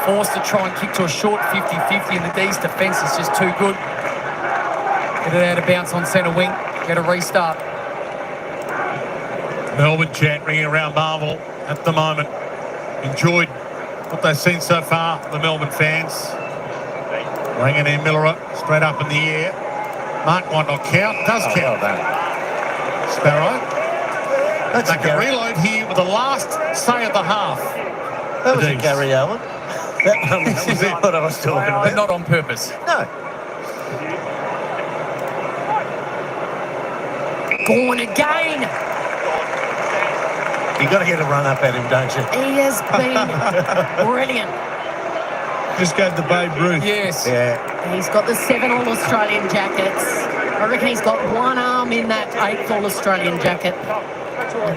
forced to try and kick to a short 50-50, and the D's defence is just too good. Get it out of bounce on centre wing. Get a restart. Melbourne chant ringing around Marvel at the moment. Enjoyed what they've seen so far, the Melbourne fans. Wanganeen Miller straight up in the air. Mark might not count. Does count. Well, Sparrow. They can reload here with the last say of the half. that was a Gary Allen. That was what I was talking about. But not on purpose. No. Gone again. You got to get a run up at him, don't you? He has been brilliant. Just gave the Babe Ruth. Yes. Yeah. He's got the 7 All-Australian jackets. I reckon he's got one arm in that 8th All-Australian jacket.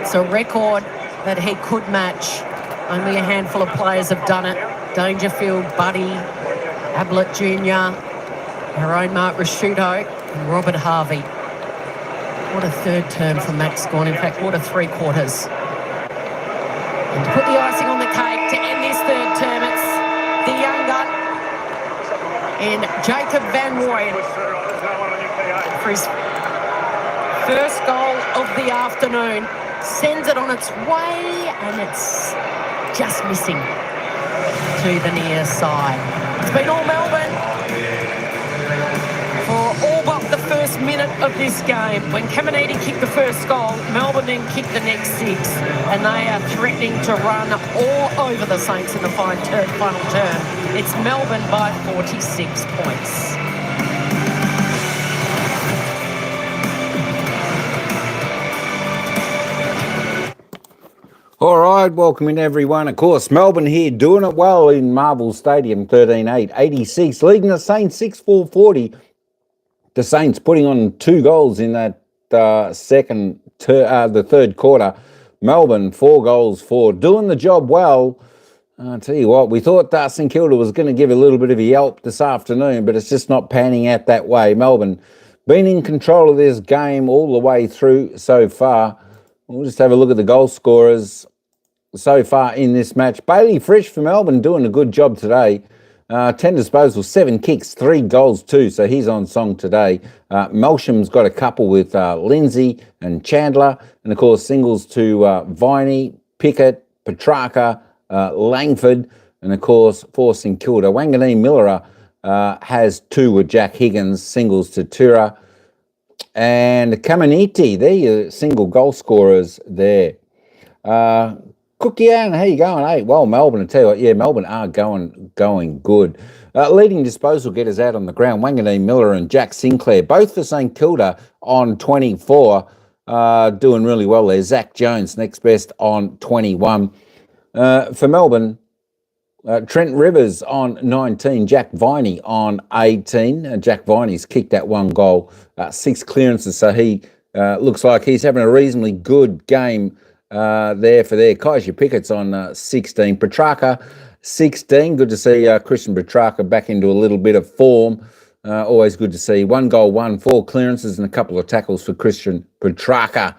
It's a record that he could match. Only a handful of players have done it. Dangerfield, Buddy, Ablett Jr., our own Mark Rasciuto, and Robert Harvey. What a third term from Max Gawn. In fact, what a 3/4. And to put the icing on the cake to end this third term, it's the young gun and Jacob Van Rooyen for his first goal of the afternoon. Sends it on its way, and it's just missing to the near side. It's been all Melbourne for all but the first minute of this game. When Caminiti kicked the first goal, Melbourne then kicked the next 6, and they are threatening to run all over the Saints in the final turn. It's Melbourne by 46 points. All right, welcome in everyone. Of course, Melbourne here doing it well in Marvel Stadium, 13-8, 86, leading the Saints 6-4-40. The Saints putting on 2 goals in that the third quarter. Melbourne 4 goals for, doing the job well. I'll tell you what, we thought St Kilda was going to give a little bit of a yelp this afternoon, but it's just not panning out that way. Melbourne been in control of this game all the way through so far. We'll just have a look at the goal scorers so far in this match. Bailey Frisch for Melbourne doing a good job today. 10 disposals, 7 kicks, 3 goals too, so he's on song today. Melsham's got a couple with Lindsay and Chandler, and of course singles to Viney, Pickett, Petrarca, Langford, and of course for St Kilda. Wanganeen Miller has 2 with Jack Higgins, singles to Tura. And Caminiti, they're your single goal scorers there. Cookian, how you going? Hey, well, Melbourne, I tell you what, yeah, Melbourne are going good. Leading disposal getters out on the ground, Wanganeen Miller and Jack Sinclair, both for St Kilda on 24, doing really well there. Zach Jones, next best on 21. For Melbourne, Trent Rivers on 19, Jack Viney on 18. Jack Viney's kicked that 1 goal, 6 clearances, so he looks like he's having a reasonably good game there for there. Kaiser Pickett's on 16. Petrarca, 16. Good to see Christian Petrarca back into a little bit of form. Always good to see. 1 goal, 4 clearances, and a couple of tackles for Christian Petrarca.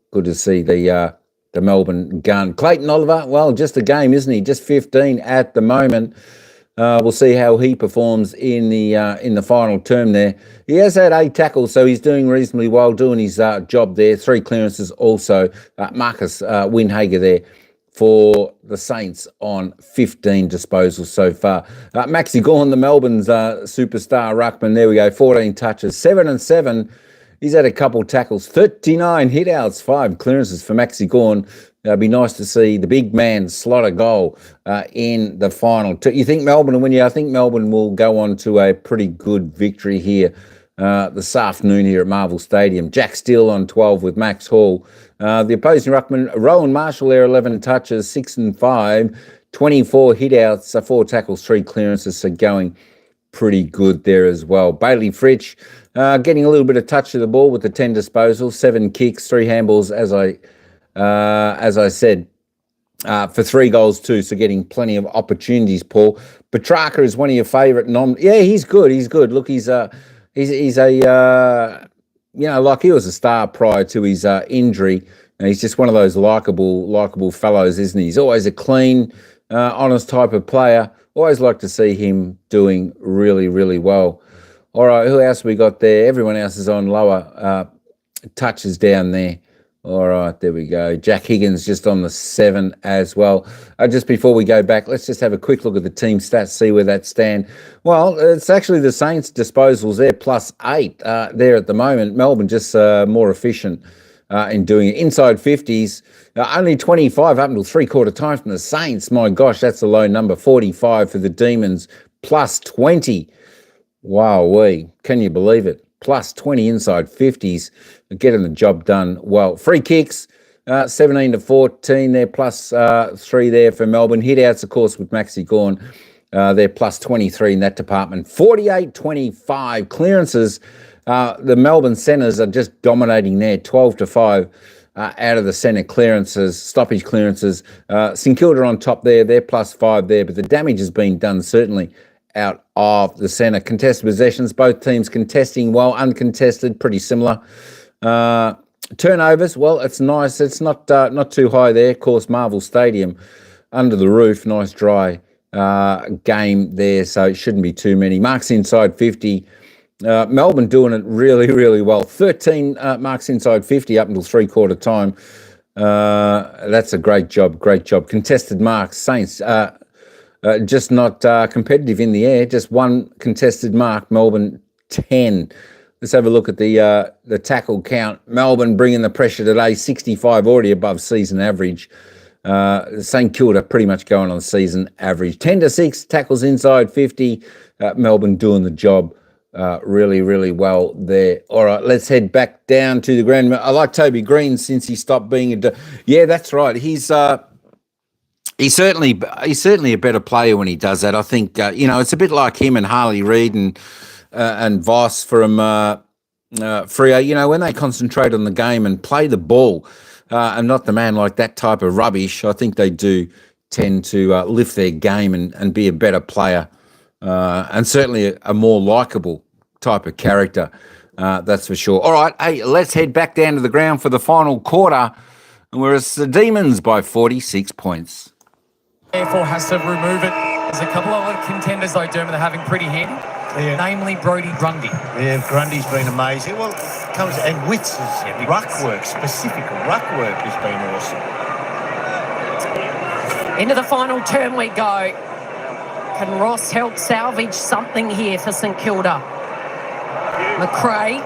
Good to see the Melbourne gun. Clayton Oliver, well, just a game, isn't he? Just 15 at the moment. We'll see how he performs in the final term there. He has had 8 tackles, so he's doing reasonably well, doing his job there. 3 clearances also. Marcus Winhager there for the Saints on 15 disposals so far. Maxi Gawn, the Melbourne's superstar ruckman. There we go, 14 touches, 7 and 7. He's had a couple tackles, 39 hit-outs, 5 clearances for Maxi Gawn. It'd be nice to see the big man slot a goal in the final. You think Melbourne will win? Yeah, I think Melbourne will go on to a pretty good victory here this afternoon here at Marvel Stadium. Jack Steele on 12 with Max Hall. The opposing ruckman, Rowan Marshall there, 11 touches, 6 and 5, 24 hit-outs, 4 tackles, 3 clearances, so going pretty good there as well. Bailey Fritsch getting a little bit of touch of the ball with the 10 disposals, 7 kicks, 3 handballs, as I said, for 3 goals too, so getting plenty of opportunities, Paul. Petrarca is one of your favourite Yeah, he's good. Look, he's a like he was a star prior to his injury. And he's just one of those likable fellows, isn't he? He's always a clean honest type of player. Always like to see him doing really, really well. All right, who else we got there? Everyone else is on lower touches down there. All right, there we go. Jack Higgins just on the 7 as well. Just before we go back, let's just have a quick look at the team stats, see where that stand. Well, it's actually the Saints' disposals there, +8 there at the moment. Melbourne just more efficient in doing it. Inside 50s, only 25 up until three-quarter time from the Saints. My gosh, that's a low number. 45 for the Demons, +20. Wow-wee, can you believe it? +20 inside 50s, getting the job done well. Free kicks, 17 to 14 there, +3 there for Melbourne. Hit-outs, of course, with Maxi Gawn. They're +23 in that department. 48-25 clearances. The Melbourne centres are just dominating there, 12 to 5 out of the centre clearances, stoppage clearances. St Kilda on top there, they're +5 there, but the damage has been done certainly out of the centre. Contested possessions, both teams contesting well, uncontested, pretty similar. Turnovers, well, it's nice. It's not too high there. Of course, Marvel Stadium under the roof, nice dry game there, so it shouldn't be too many. Marks inside 50. Melbourne doing it really, really well. 13 marks inside 50 up until three-quarter time. That's a great job, great job. Contested marks, Saints just not competitive in the air. Just one contested mark, Melbourne 10. Let's have a look at the tackle count. Melbourne bringing the pressure today, 65, already above season average. St Kilda pretty much going on season average. 10 to 6, tackles inside 50. Melbourne doing the job really, really well there. All right, let's head back down to the ground. I like Toby Green since he stopped being yeah, that's right. He's certainly a better player when he does that. I think it's a bit like him and Harley Reid and Voss from Freo. When they concentrate on the game and play the ball and not the man like that type of rubbish, I think they do tend to lift their game and be a better player and certainly a more likeable type of character. That's for sure. All right, hey, let's head back down to the ground for the final quarter, where it's the Demons by 46 points. Therefore has to remove it. There's a couple of other contenders, though, Dermot, they're having pretty handy. Yeah. Namely Brodie Grundy. Yeah, Grundy's been amazing. Well, and Witt's ruck work, specific ruck work has been awesome. Into the final turn we go. Can Ross help salvage something here for St Kilda? McRae.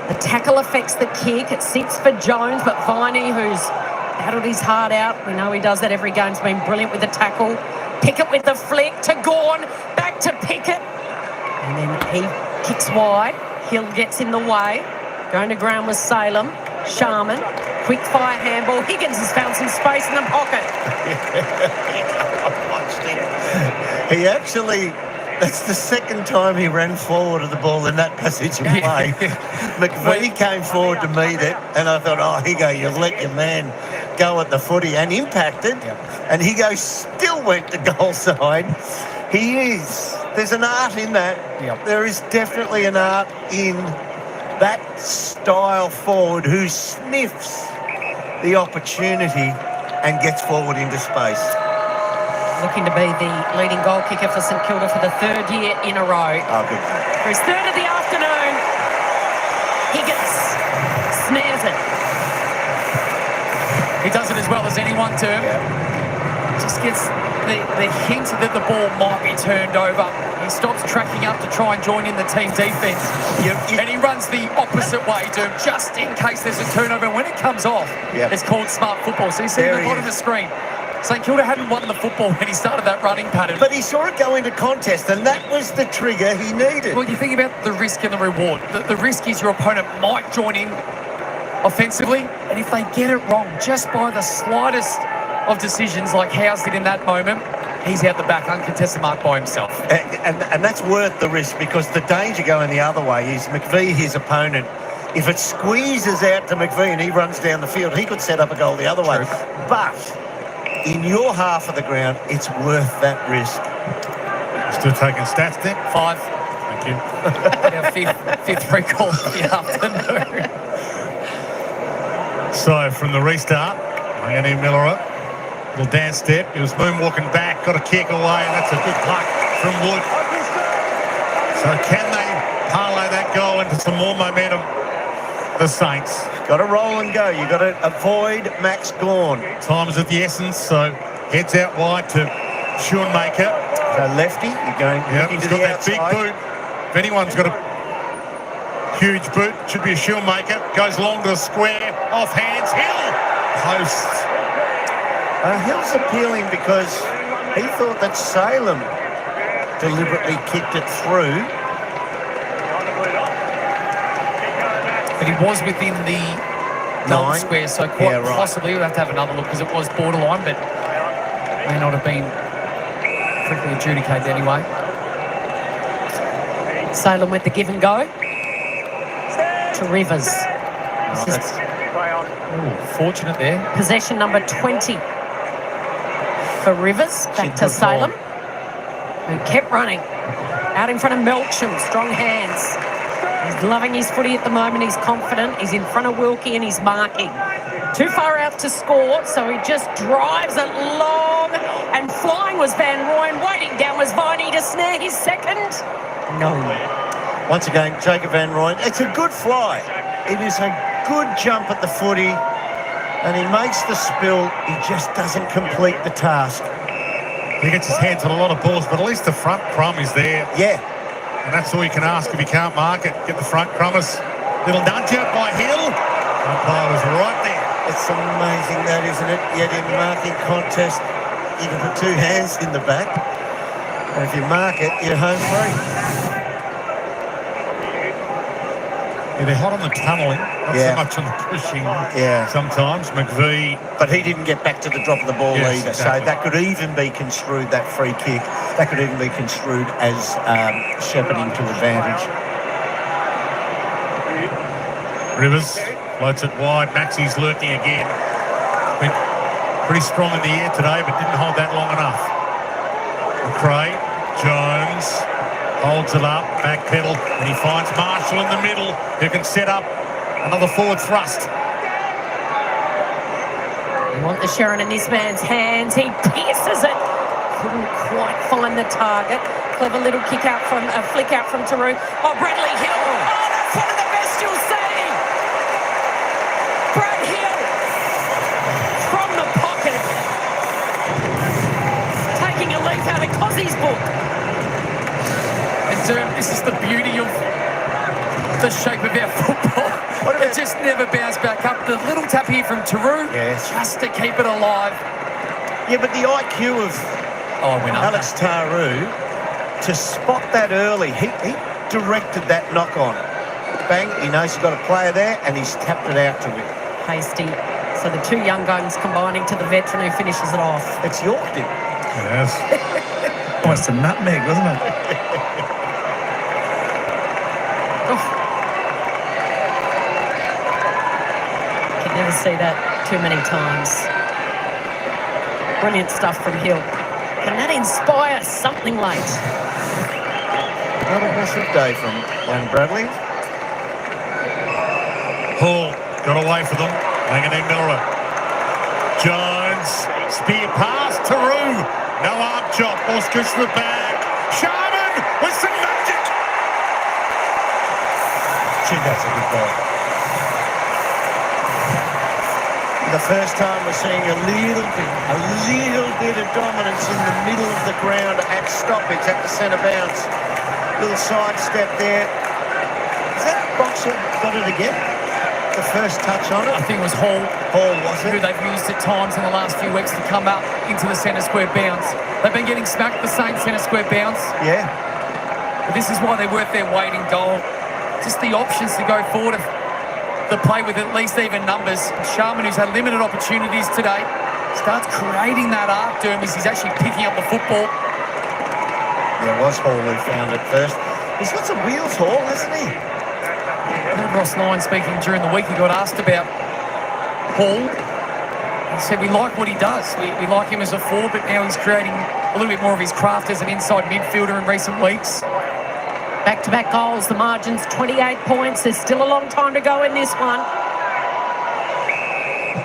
The tackle affects the kick. It sits for Jones, but Viney, who's battled his heart out. We know he does that every game. He's been brilliant with the tackle. Pickett with the flick to Gawn. Back to Pickett. And then he kicks wide. Hill gets in the way. Going to ground with Salem. Sharman. Quick fire handball. Higgins has found some space in the pocket. I watched him. He actually... That's the second time he ran forward of the ball in that passage of play. McVie came forward to meet it, and I thought, oh, Higo, you've let your man go at the footy, and impacted. And Higo still went to goal side. There's an art in that. There is definitely an art in that style forward who sniffs the opportunity and gets forward into space. Looking to be the leading goal kicker for St Kilda for the third year in a row. Oh, good. For his third of the afternoon, Higgins snares it. He does it as well as anyone, Term. Just gets the hint that the ball might be turned over. He stops tracking up to try and join in the team defence. And he runs the opposite way, Term, just in case there's a turnover. When it comes off, it's called smart football. So you see at the bottom of the screen. St Kilda hadn't won the football when he started that running pattern. But he saw it go into contest, and that was the trigger he needed. Well, you think about the risk and the reward. The risk is your opponent might join in offensively, and if they get it wrong, just by the slightest of decisions like Howes did in that moment, he's out the back, uncontested mark by himself. And that's worth the risk, because the danger going the other way is McVie, his opponent, if it squeezes out to McVie and he runs down the field, he could set up a goal the other way. But in your half of the ground, it's worth that risk. Still taking stats there? 5. Thank you. Our fifth recall of the afternoon. So from the restart, Annie Miller up. Little dance step. He was moonwalking back, got a kick away, and that's a good puck from Wood. So can they parlay that goal into some more momentum? The Saints. Got to roll and go. You've got to avoid Max Gawn. Time is of the essence, so heads out wide to Schoonmaker. So lefty, you're going Yep, into he's got the that outside. big boot. If anyone's got a huge boot, it should be a Schoonmaker. Goes long to the square, off hands, Hill, post. Hill's appealing because he thought that Salem deliberately kicked it through. But he was within the Melbourne 9. square, so quite Yeah, right. possibly we'll have to have another look because it was borderline, but may not have been quickly adjudicated anyway. Salem with the give and go to Rivers. This is Fortunate there. possession number 20 for Rivers. Back to good Salem, who kept running out in front of Melksham. Strong hands. He's loving his footy at the moment. He's confident. He's in front of Wilkie and he's marking. Too far out to score, so he just drives it long. And flying was Van Rooyen. Waiting down was Viney to snare his second. No. Once again, Jacob Van Rooyen. It's a good fly. It is a good jump at the footy. And he makes the spill. He just doesn't complete the task. He gets his hands on a lot of balls, but at least the front crumb is there. Yeah. And that's all you can ask if you can't mark it. Get the front crummers. Little nudge out by Hill. Umpire was right there. It's amazing that, isn't it? Yet in marking contest, you can put two hands in the back. And if you mark it, you're home free. Yeah, they're hot on the tunnelling, not Yeah. so much on the pushing. Yeah. Sometimes McVie. But he didn't get back to the drop of the ball Yes, either. exactly. So that could even be construed, that free kick, that could even be construed as shepherding to advantage. Rivers floats it wide. Maxie's lurking again. Been pretty strong in the air today, but didn't hold that long enough. McRae, Jones holds it up, back pedal, and he finds Marshall in the middle, who can set up another forward thrust. You want the Sharon in this man's hands. He pierces it. Couldn't quite find the target. Clever little kick out from a flick out from Taru. Oh, Bradley Hill. Oh, that's one of the best you'll see. Brad Hill from the pocket, taking a leaf out of Cossie's book. And this is the beauty of the shape of our football. It just never bounced back up. The little tap here from Taru, Yes. just to keep it alive. Yeah, but the IQ of Oh, I went up. Alex Taru to spot that early, he directed that knock on. Bang, he knows he's got a player there and he's tapped it out to him. Hasty. So the two young guns combining to the veteran who finishes it off. It's Yorked him. Yes. Almost a nutmeg, wasn't it? Can never see that too many times. Brilliant stuff from Hill. Can that inspire something late? Not a massive day from young Bradley. Hall got away for them. Hanging in Miller. Jones, spear pass, Taru. No arm chop, ball scoots to the back. Sharman with some magic. Gee, that's a good ball. The first time we're seeing a little bit of dominance in the middle of the ground at stoppage at the centre bounce. Little side step there. Is that Boxer got it again? The first touch on I it? think it was Hall, Hall, was who it? they've used at times in the last few weeks to come up into the centre square bounce. They've been getting smacked the same centre square bounce. Yeah. But this is why they're worth their weight in goal. Just the options to go forward, to play with at least even numbers. Sharman, who's had limited opportunities today, starts creating that arc to him as he's actually picking up the football. Yeah, it was Hall who found it first. He's got some wheels, Hall, hasn't he? I heard Ross Lyon speaking during the week. He got asked about Hall. He said, we like what he does. We like him as a forward, but now he's creating a little bit more of his craft as an inside midfielder in recent weeks. Back-to-back goals. The margin's 28 points. There's still a long time to go in this one.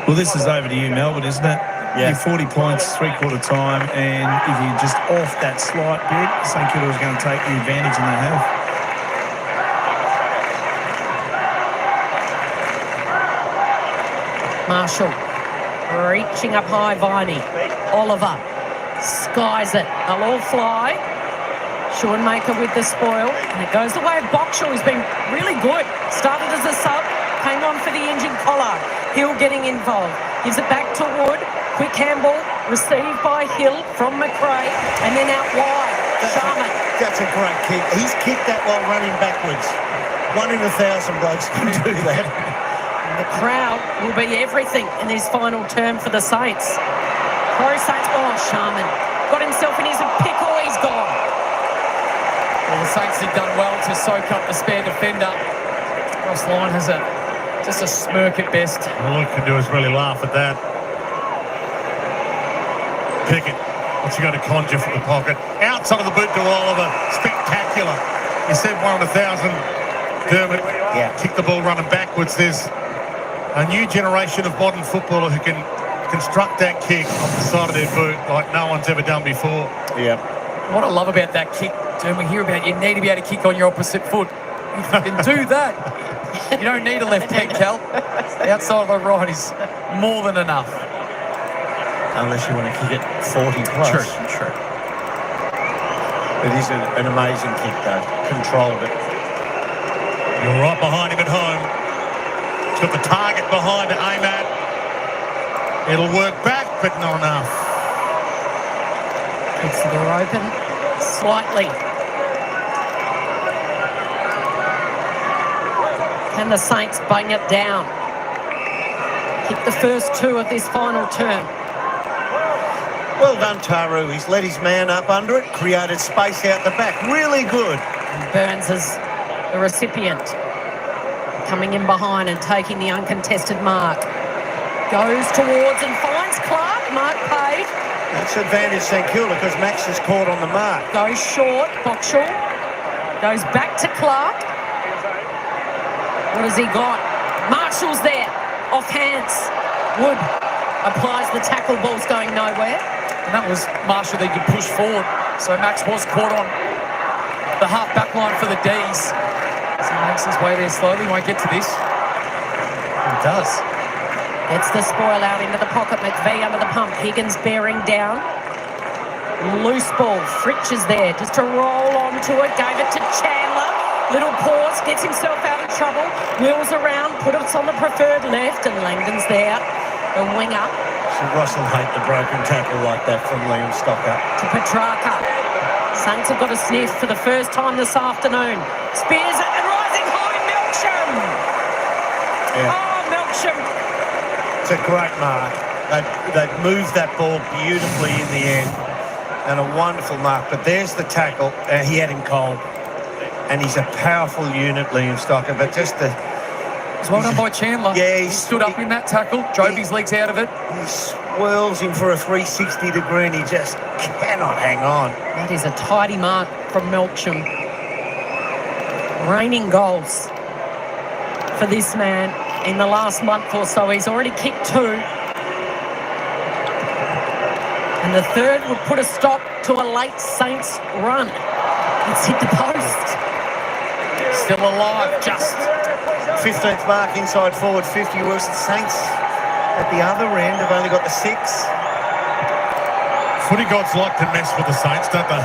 Well, this is over to you, Melbourne, isn't it? Yeah. You're 40 points, three-quarter time, and if you're just off that slight bit, St Kilda was going to take the advantage, and they have. Marshall reaching up high, Viney. Oliver skies it. They'll all fly. Schoenmaker with the spoil. And it goes the way of Boxall, who's been really good. Started as a sub, came on for the engine collar. Hill getting involved. Gives it back to Wood. Quick handball received by Hill from McRae. And then out wide. Sharman. That's a great kick. He's kicked that while running backwards. 1 in 1,000 blokes can do that. The crowd will be everything in this final term for the Saints. Pro Saints. Oh, Sharman got himself in his pickle. He's gone. Well, the Saints have done well to soak up the spare defender. Ross Lyon has just a smirk at best. All he can do is really laugh at that. Pickett, what's he going to conjure from the pocket? Outside of the boot to Oliver. Spectacular. He said 1 in 1,000. Dermot, kick the ball running backwards. There's a new generation of modern footballer who can construct that kick off the side of their boot like no one's ever done before. Yeah. What I love about that kick, Tim, we hear about you need to be able to kick on your opposite foot. You can do that. You don't need a left leg, Cal. The outside of the right is more than enough. Unless you want to kick it 40 plus. True. It is an amazing kick, though. Controlled it. You're right behind him at home. He's got the target behind to aim at. It'll work back, but not enough. Kicks the door open slightly. Can the Saints bang it down? Kick the first 2 of this final term. Well done, Taru. He's let his man up under it, created space out the back. Really good. And Burns is the recipient. Coming in behind and taking the uncontested mark. Goes towards and finds Clark. Mark paid. That's advantage St Kilda because Max is caught on the mark. Goes short. Boxall. Goes back to Clark. What has he got? Marshall's there. Off hands. Wood applies the tackle. Ball's going nowhere. And that was Marshall that could push forward. So Max was caught on the half back line for the Ds. So Max his way there slowly. Won't get to this. He does. Gets the spoil out into the pocket. McVee under the pump. Higgins bearing down. Loose ball. Fritsch is there just to roll onto it. Gave it to Chandler. Little pause. Gets himself out of trouble. Wheels around. Put it on the preferred left. And Langdon's there. The winger. So Russell hate the broken tackle like that from Liam Stocker. To Petrarca. Saints have got a sniff for the first time this afternoon. Spears it and rising high. Melksham. Yeah. Oh, Melksham. It's a great mark. They've moved that ball beautifully in the end. And a wonderful mark. But there's the tackle. He had him cold. And he's a powerful unit, Liam Stocker. But just the... It's well done by Chandler. Yeah, he stood up in that tackle, drove his legs out of it. He swirls him for a 360 degree and he just cannot hang on. That is a tidy mark from Melksham. Raining goals for this man in the last month or so. He's already kicked 2. And the third would put a stop to a late Saints run. It's hit the post. Still alive, just. 15th mark inside forward 50, whereas the Saints at the other end have only got the 6. Footy gods like to mess with the Saints, don't they?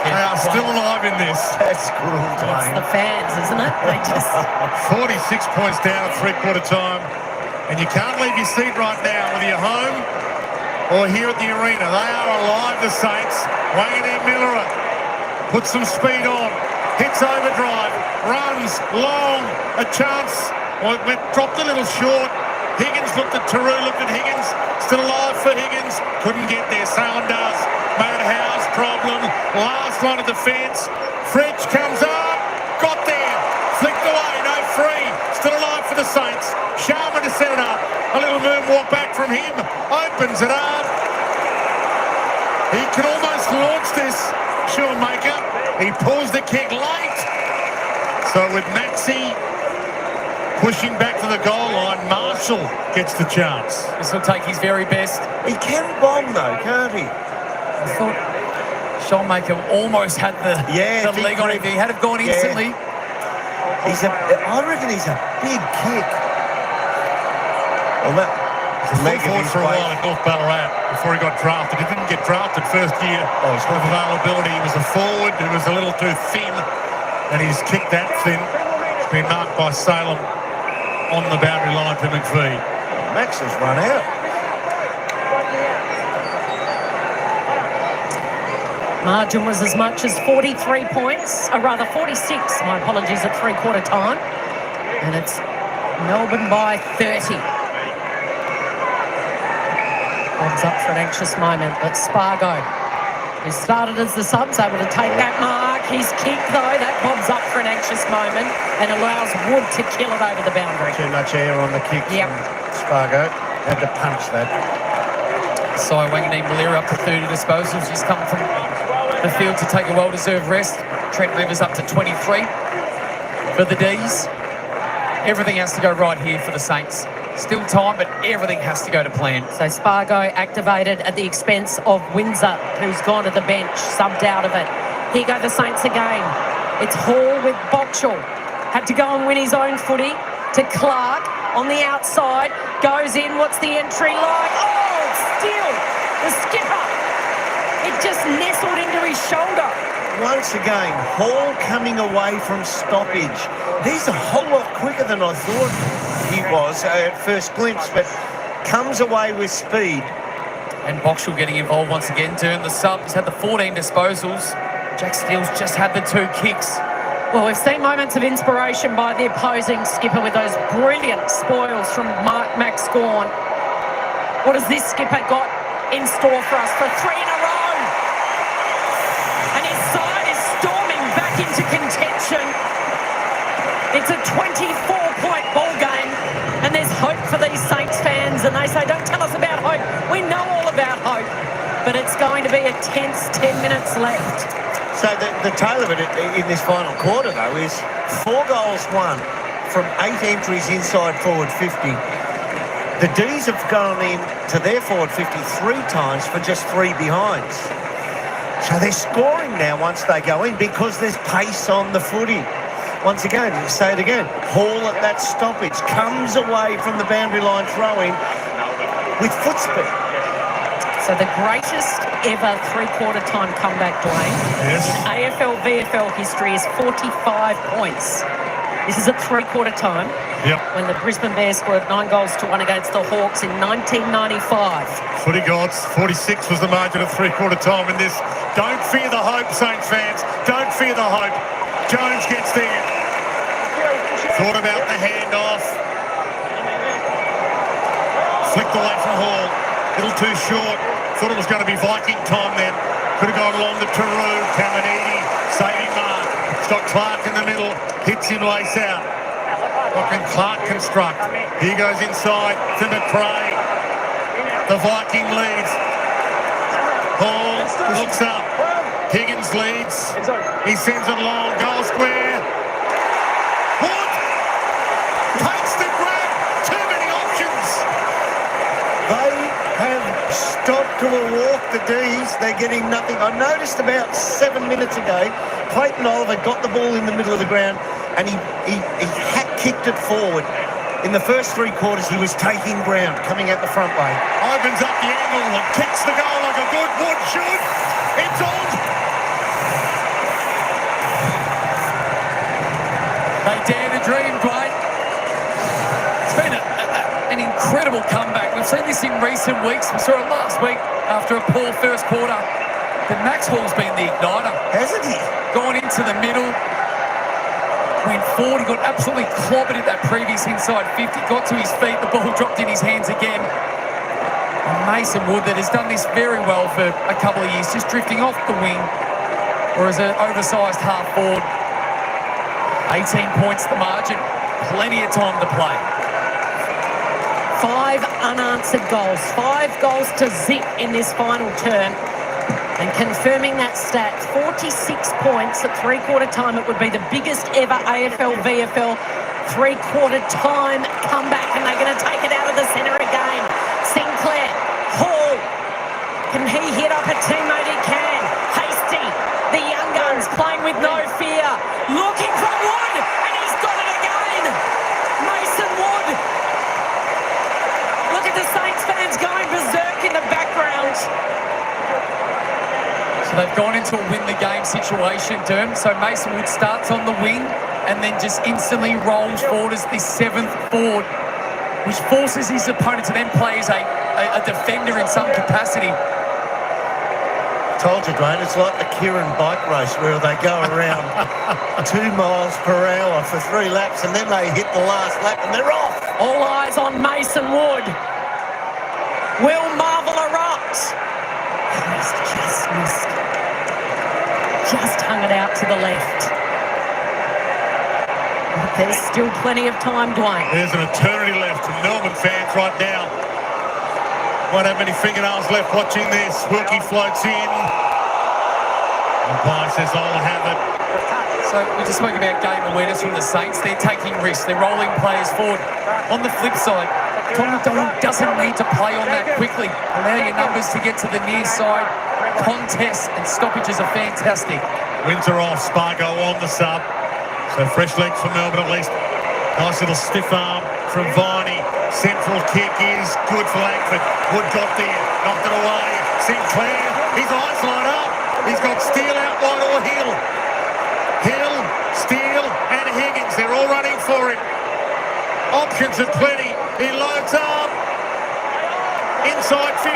They are still alive in this. That's cruel, It's Dwayne. the fans, isn't it? They just 46 points down at three-quarter time. And you can't leave your seat right now, whether you're home or here at the arena. They are alive, the Saints. Wangane Miller puts some speed on. Hits overdrive, runs long, a chance. Well, it dropped a little short. Higgins looked at Taru, looked at Higgins. Still alive for Higgins. Couldn't get there. Salen does. Matt Howe's problem. Last line of defence. Fritsch comes up. Got there. Flicked away. No free. Still alive for the Saints. Sharman to set it up. A little moonwalk back from him. Opens it up. He can almost launch this. Schoenmaker. He pulls the kick late. So with Maxi pushing back to the goal line, Boxall gets the chance. This will take his very best. He can bomb though, can't he? I thought Shotmaker almost had the leg on him. He had it gone instantly. I reckon he's a big kick. Well, that leg Forward for a while in North Ballarat before he got drafted. He didn't get drafted first year of availability. He was a forward who was a little too thin, and he's kicked that thin. It's been marked by Salem on the boundary line for McVie. Max has run out. Margin was as much as 43 points, or rather 46, my apologies, at three-quarter time. And it's Melbourne by 30. Bob's up for an anxious moment, but Spargo, who started as the sub's able to take that mark. His kick, though, that Bob's up for an anxious moment and allows Wood to kill it over the boundary. Too much air on the kick from Spargo. Had to punch that. Sai Wanganeen-Malira up to 30 disposals. He's come from the field to take a well-deserved rest. Trent Rivers up to 23 for the D's. Everything has to go right here for the Saints. Still time, but everything has to go to plan. So Spargo activated at the expense of Windsor, who's gone to the bench, subbed out of it. Here go the Saints again. It's Hall with Boxall. Had to go and win his own footy to Clark on the outside. Goes in. What's the entry like? Oh, still the skipper. It just nestled into his shoulder. Once again, Hall coming away from stoppage. He's a whole lot quicker than I thought he was at first glimpse, but comes away with speed. And Boxall getting involved once again. Dern, the sub, has had the 14 disposals. Jack Steele's just had the 2 kicks. Well, we've seen moments of inspiration by the opposing skipper with those brilliant spoils from Max Gawn. What has this skipper got in store for us for 3 in a row? And his side is storming back into contention. It's a 24-point ball game, and there's hope for these Saints fans. And they say, don't tell us about hope. We know all about hope. But it's going to be a tense 10 minutes left. So the tale of it in this final quarter, though, is 4 goals won from 8 entries inside forward 50. The D's have gone in to their forward 50 3 times for just 3 behinds. So they're scoring now once they go in because there's pace on the footy. Once again, say it again, Hall at that stoppage comes away from the boundary line throwing with foot speed. So the greatest ever three-quarter time comeback, Dwayne, Yes. in AFL VFL history is 45 points. This is a three-quarter time. Yep. When the Brisbane Bears scored 9 goals to 1 against the Hawks in 1995. Footy gods, 46 was the margin of three-quarter time in this. Don't fear the hope, Saints fans. Don't fear the hope. Jones gets there. Thought about the handoff. Flicked away from Hall. A little too short. Thought it was going to be Viking time then. Could have gone along the Taru. Caminiti saving mark. It's got Clark in the middle. Hits him lace out. What can Clark construct? He goes inside to McRae. The Viking leads. Hall looks up. Higgins leads. He sends it long. Goal square. Wood takes the grab. Too many options. They have stopped to a walk, the D's. They're getting nothing. I noticed about 7 minutes ago, Clayton Oliver got the ball in the middle of the ground and he hat-kicked it forward. In the first 3 quarters, he was taking ground, coming out the front way. Opens up the angle and kicks the goal like a good Wood should. It's on. They dare to dream, Dwayne. It's been an incredible comeback. We've seen this in recent weeks. We saw it last week after a poor first quarter. But Max Hall's been the igniter. Hasn't he? Gone into the middle. Went forward. He got absolutely clobbered at that previous inside 50. Got to his feet. The ball dropped in his hands again. And Mason Wood, that has done this very well for a couple of years, just drifting off the wing or as an oversized half forward. 18 points the margin. Plenty of time to play. 5 unanswered goals. 5 goals to zip in this final term. And confirming that stat, 46 points at three-quarter time. It would be the biggest ever AFL VFL Three-quarter time comeback, and they're going to take it out of the centre again. Sinclair, Hall, can he hit up a teammate? He can. Hasty, the young guns playing with no fear. Looking for Wood, and he's got it again. Mason Wood. Look at the Saints fans going berserk in the background. So they've gone into a win-the-game situation, Derm. So Mason Wood starts on the wing and then just instantly rolls forward as the 7th forward, which forces his opponent to then play as a defender in some capacity. Told you, Dwayne, it's like the Kieran bike race where they go around 2 miles per hour for 3 laps and then they hit the last lap and they're off. All eyes on Mason Wood. Will Marvel erupt? He's just missed. Just hung it out to the left. But there's still plenty of time, Dwayne. There's an eternity left to Melbourne fans right now. Won't have many fingernails left watching this. Wilkie floats in. Umpire says, I'll have it. So we just spoke about game awareness from the Saints. They're taking risks. They're rolling players forward. On the flip side, Tom McDonald doesn't need to play on that quickly. Allow your numbers to get to the near side. Contests and stoppages are fantastic. Windsor off, Spargo on the sub. So fresh legs for Melbourne at least. Nice little stiff arm from Viney. Central kick is good for Langford. Wood got there, knocked it away. Sinclair, his eyes light up. He's got Steele out wide or Hill. Hill, Steele and Higgins, they're all running for it. Options are plenty. He loads up. Inside 50.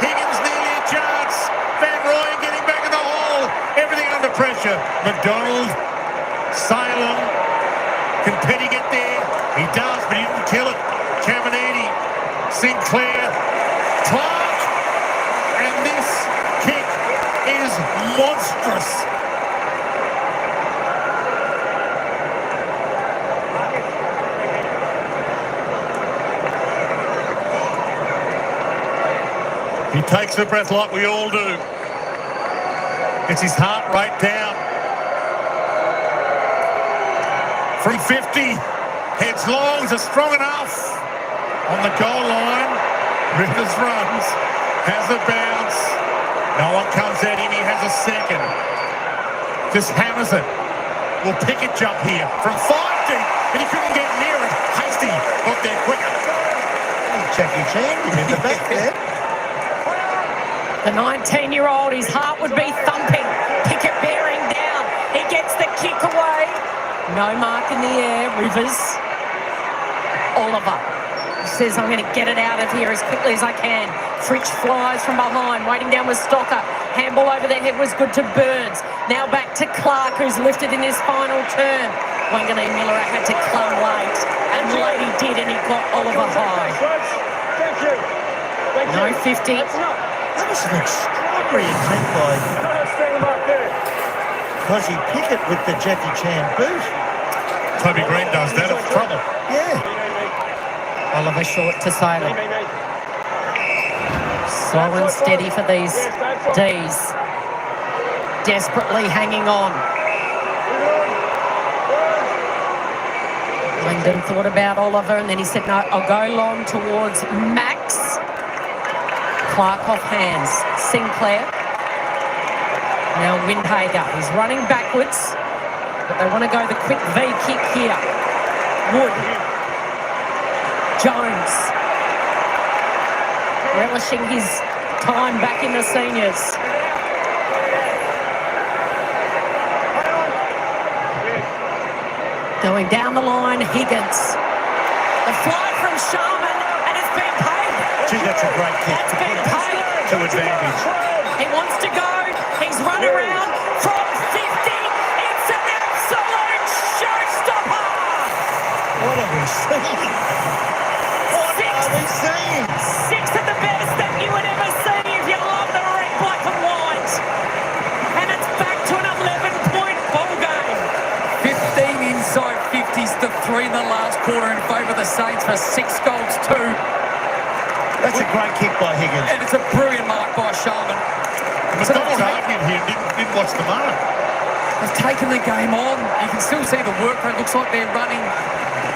Higgins nearly a chance. Van Rooyen getting back in the hole. Everything under pressure. McDonald, Salem. Can Petty get there? He does, but he didn't kill it. Caminiti, Sinclair, Clark. And this kick is monstrous. He takes a breath like we all do. Gets his heart rate down. From 50, heads longs are strong enough. On the goal line, Rivers runs, has a bounce. No one comes at him, he has a second. Just hammers it. Will Pickett jump here from 5 deep, and he couldn't get near it. Hasty got there quicker. Jackie Chan in the back there. The 19-year-old, his heart would be thumping. Pickett bearing down. He gets the kick away. No mark in the air. Rivers. Oliver says, I'm going to get it out of here as quickly as I can. Fritsch flies from behind, waiting down with Stocker. Handball over the head was good to Burns. Now back to Clark, who's lifted in his final turn. Wanganeen Miller had to clung late, and late he did, and he got Oliver high. No 50. That was an extraordinary attempt by Cosy Pickett with the Jackie Chan boot. Toby Green does that, it's trouble. Yeah. Oliver short to Salem. Slow and steady for these Ds. Desperately hanging on. Langdon thought about Oliver and then he said, no, I'll go long towards Max. Clark off hands. Sinclair. Now Windhager. He's running backwards, but they want to go the quick V kick here. Wood. Jones. Relishing his time back in the seniors. Going down the line, Higgins. The fly from Sharman, and it's been paid. Gee, that's a great kick. That's been paid. To advantage. He wants to go. He's run around from 50. It's an absolute showstopper. What are we seeing? What are we seeing? 6 of the best that you would ever see if you love the red, black and white. And it's back to an 11-point ball game. 15 inside 50s to 3 in the last quarter in favour of the Saints for 6 goals, 2. That's a great kick by Higgins. And it's a brilliant mark by Sharman. McDonald argued here, didn't watch the mark. They've taken the game on. You can still see the work rate. Looks like they're running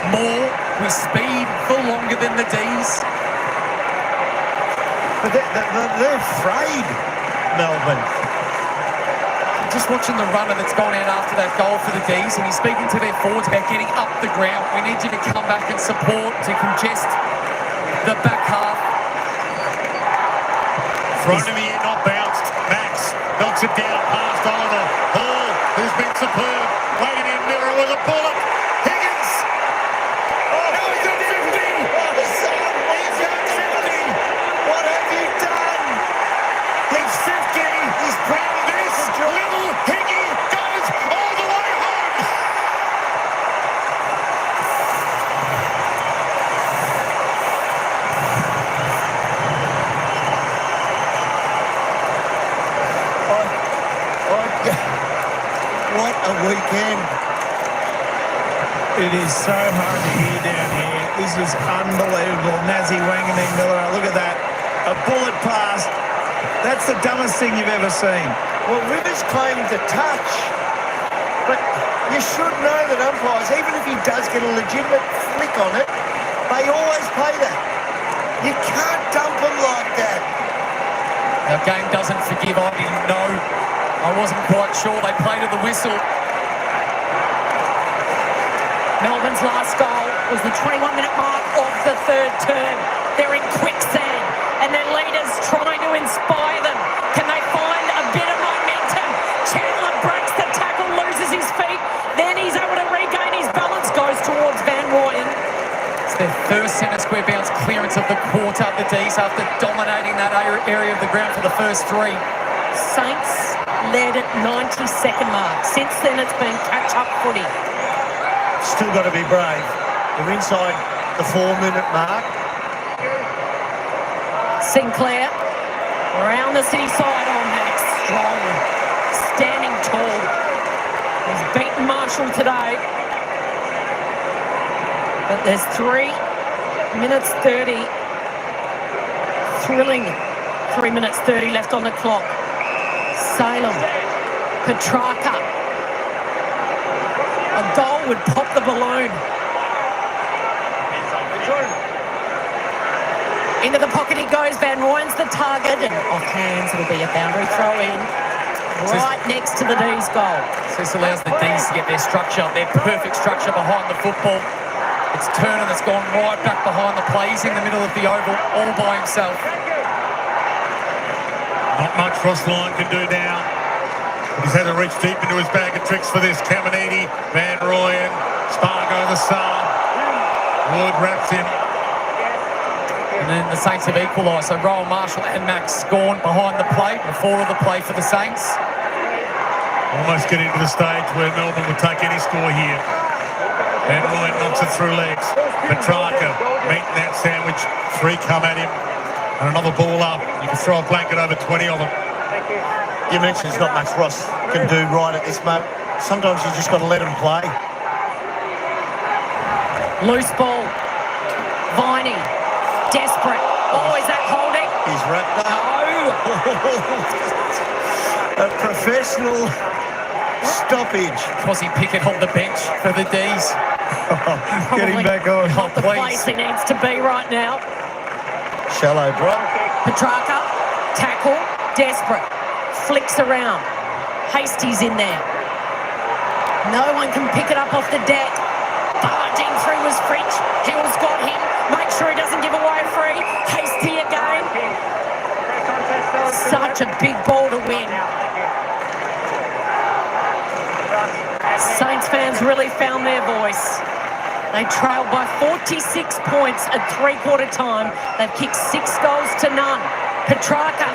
more, with speed, for longer than the D's. But they're afraid, Melbourne. Just watching the runner that's gone out after that goal for the D's, and he's speaking to their forwards about getting up the ground. We need you to come back and support, to congest the back half. Thrown in the air, not bounced. Max knocks it down past Oliver. Hall, who's been superb. Weighing in Miller with a bullet. Higgins! Oh, now he's at 50! He's at 50! What have you done? He's 50! He's proud of this! Little Higgy goes all the way home! What a weekend. It is so hard to hear down here. This is unbelievable. Nazi Wanganeen Miller, look at that. A bullet pass. That's the dumbest thing you've ever seen. Well, Rivers claimed the touch, but you should know that umpires, even if he does get a legitimate flick on it, they always play that. You can't dump him like that. Our game doesn't forgive. I didn't know. I wasn't quite sure. They played at the whistle. Melbourne's last goal was the 21-minute mark of the third term. They're in quicksand, and their leaders trying to inspire them. Can they find a bit of momentum? Chandler breaks the tackle, loses his feet, then he's able to regain his balance, goes towards Van Rooyen. It's their first centre square bounce clearance of the quarter, the D's, after dominating that area of the ground for the first three. Saints led at 90-second mark. Since then, it's been catch-up footy. Still got to be brave. They're inside the 4-minute mark. Sinclair around the city side on Max. Strong, standing tall. He's beaten Marshall today. But there's 3 minutes 30. Thrilling 3 minutes 30 left on the clock. Salem, Petrarca. A goal would pop the balloon. Into the pocket he goes. Van Rooyen's the target, and off hands it'll be a boundary throw in right next to the D's goal. This allows the D's to get their structure, their perfect structure behind the football. It's Turner that's gone right back behind the play. He's in the middle of the oval all by himself. Not much Ross Lyon can do now. He's had to reach deep into his bag of tricks for this. Caminiti, Van Rooyen, Spargo the sub. Wood wraps him. And then the Saints have equalised. So Rowan Marshall and Max Scorn behind the plate before the play for the Saints. Almost getting to the stage where Melbourne will take any score here. Van Rooyen knocks it through legs. Petrarca meeting that sandwich. 3 come at him. And another ball up. You can throw a blanket over 20 of them. You mentioned there's not much Ross can do right at this moment. Sometimes you just got to let him play. Loose ball. Viney. Desperate. Oh, is that holding? He's wrapped up. No. A professional stoppage. Quasi Pickett on the bench for the D's. Get him back on. Oh, Not the place he needs to be right now. Shallow drop. Petrarca. Tackle. Desperate. Flicks around. Hastie's in there. No one can pick it up off the deck. Barging through was French. Hill's got him. Make sure he doesn't give away free. Hastie again. Such a big ball to win. Saints fans really found their voice. They trailed by 46 points at three-quarter time. They've kicked 6 goals to none. Petrarca.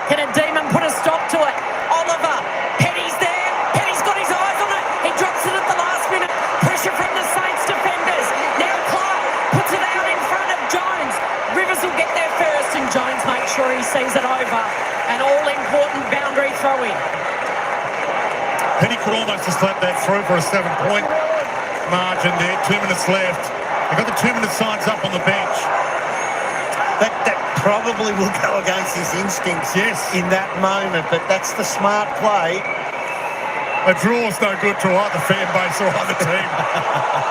Can a demon put a stop to it? Oliver. Petty's there. Petty's got his eyes on it. He drops it at the last minute. Pressure from the Saints defenders. Now Clark puts it out in front of Jones. Rivers will get there first, and Jones makes sure he sees it over. An all-important boundary throw-in. Penny could almost have slapped that through for a 7-point margin there. 2 minutes left. They've got the 2-minute signs up on the bench. That probably will go against his instincts in that moment, but that's the smart play. A draw's no good to either fan base or either team.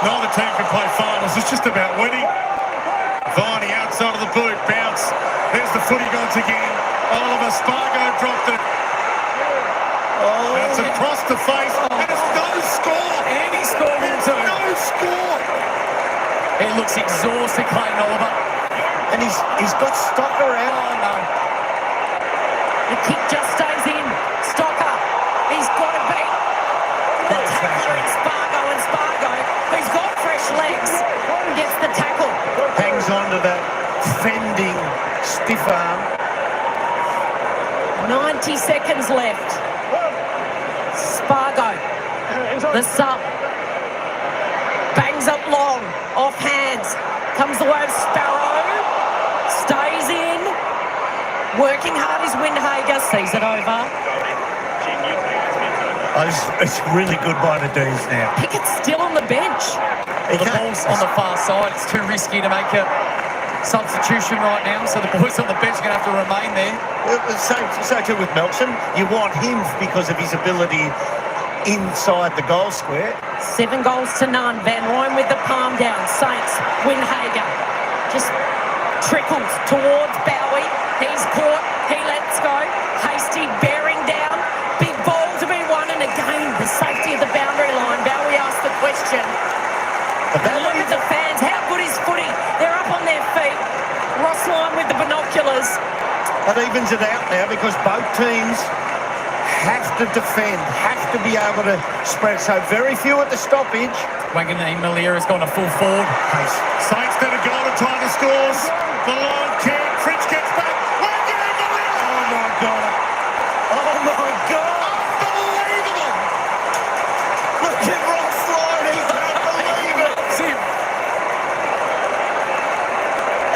Neither team can play finals. It's just about winning. Viney outside of the boot, bounce. There's the footy gods again. Oliver Spargo dropped it. Oh, And it's across the face, and it's no score. And he scored It's too. no score. He looks exhausted, Clayton Oliver. and he's got Stocker out. Oh, no. The kick just stays in. Stocker, he's got to beat the tackler in Spargo, and Spargo, who's got fresh legs, gets the tackle. Hangs on to that fending stiff arm. 90 seconds left. Spargo, the sub, bangs up long, off hands, comes the way of Sparrow, stays in, working hard is Windhager, sees it over. Oh, it's really good by the D's now. Pickett's still on the bench. The ball's on the far side. It's too risky to make a substitution right now, so the boys on the bench are going to have to remain there. So too with Melkson. You want him because of his ability inside the goal square. 7 goals to none. Van Rooyen with the palm down. Saints, Windhager just trickles towards Bowie. He's caught. He lets go. Hasty bearing down. Big ball to be won. And again, the safety of the boundary line. Bowie asked the question. And look at the fans. How good is footy? They're up on their feet. Ross Lyon with the binoculars. That evens it out now because both teams have to defend, have to be able to spread. So very few at the stoppage. Wanganeen Malira has gone a full forward. Saints get a goal to tie the scores. The line kick. Fritz gets back. Wanganeen Malira. Oh my God. Oh my God. Unbelievable. Look at Ross Lyon. He can't believe it. See him.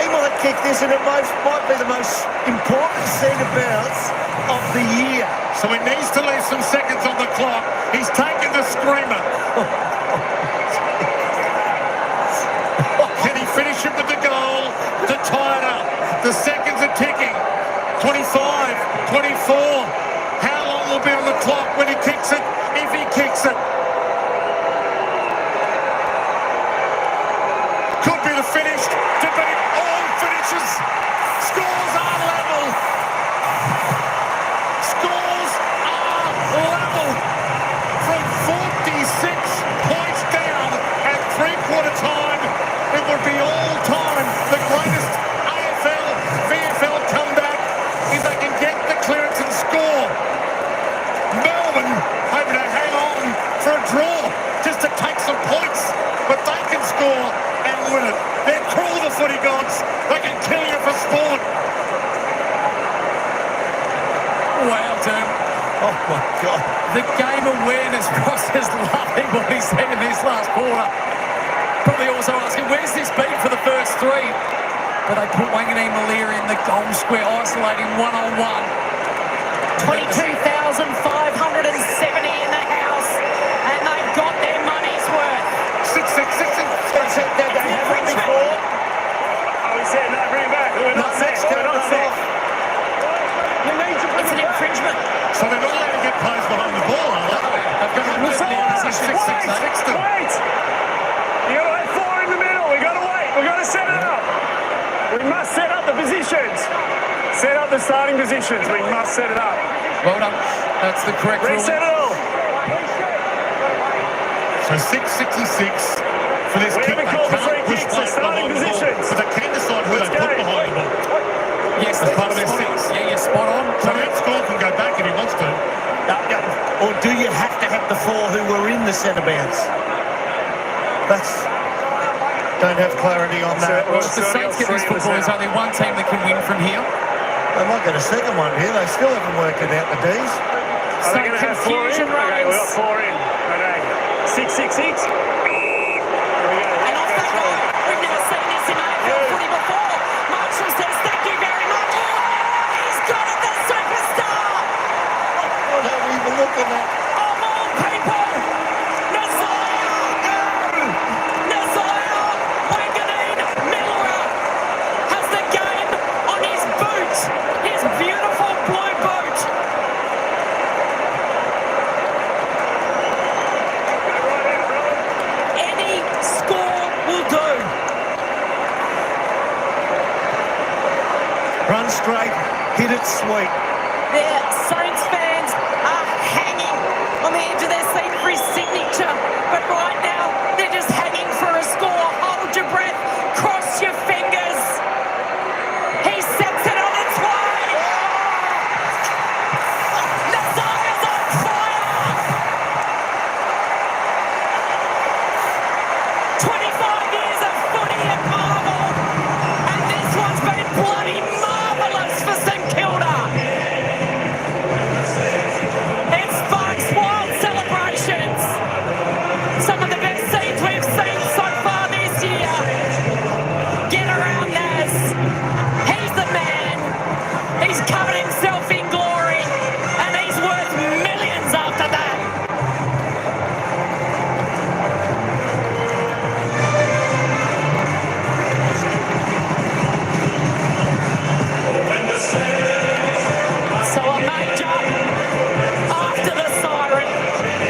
He might kick this and it might be the most important centre bounce of the year. So he needs to leave some seconds on the clock. He's taken the screamer. Can he finish it with the goal to tie it up? The seconds are ticking. 25, 24. How long will be on the clock when he kicks it? If he kicks it. Could be the finish to beat all finishes. Scores are level. Scores are level. From 46 points down at three-quarter time, it would be all time the greatest AFL, VFL comeback if they can get the clearance and score. Melbourne hoping to hang on for a draw just to take some points, but they can score and win it. They're cruel, the footy gods. They can kill you for sport. Wow, Tim. Oh my God. The game awareness, Ross is loving what he's seen in this last quarter. Probably also asking, where's this been for the first 3? But they put Wanganeen Malira in the goal square, isolating one-on-one. 22,570 in the house, and they've got their money's worth. 6-6. They have it before. We said no, bring it back. We're not set. We're not set. It's an infringement. So they're not allowed to get players behind the ball, are they? They've got to put it in 6-6. Wait! You got to wait 4 in the middle. We got to wait. We got to set it up. We must set up the positions. Set up the starting positions. We must set it up. Well done. That's the correct Reset ruling. it all. So 6-6 for this We kick. haven't They called the can't free push kicks, players the starting behind the ball, positions. but they can decide who they Let's put go. behind the ball. Yes, As part of their 6. Yeah, you're spot on. So that score can go back if he wants to. Or do you have to have the 4 who were in the centre bounce? Don't have clarity on that. Well, if the Saints get this football, there's only one team that can win from here. They might get a second one here. They still haven't worked it out, the D's. Are they going to have 4 in? confusion Okay, we got reigns. 4 in. Okay. 6-6-6. And off they go. We've never seen this in AFL footy before. Marshall says, thank you very much. Oh, he's got it, the superstar. What are we even looking at? Of all people, Nasiah Wanganeen Milera has the game on his boot, his beautiful blue boot. one straight, hit it sweet. Their Saints fans are hanging on the edge of their seat for his signature. But right now, they're just hanging for a score. Hold your breath. Cross your fingers. He sets it on its way. The song is on fire. 25 years of footy at Marvel. And this one's been bloody marvellous for St Kilda. It sparks wild celebrations. Some of the best scenes we've seen so far this year. Get around Naz. He's the man. He's covered himself in glory. And he's worth millions after that. So a major after the siren.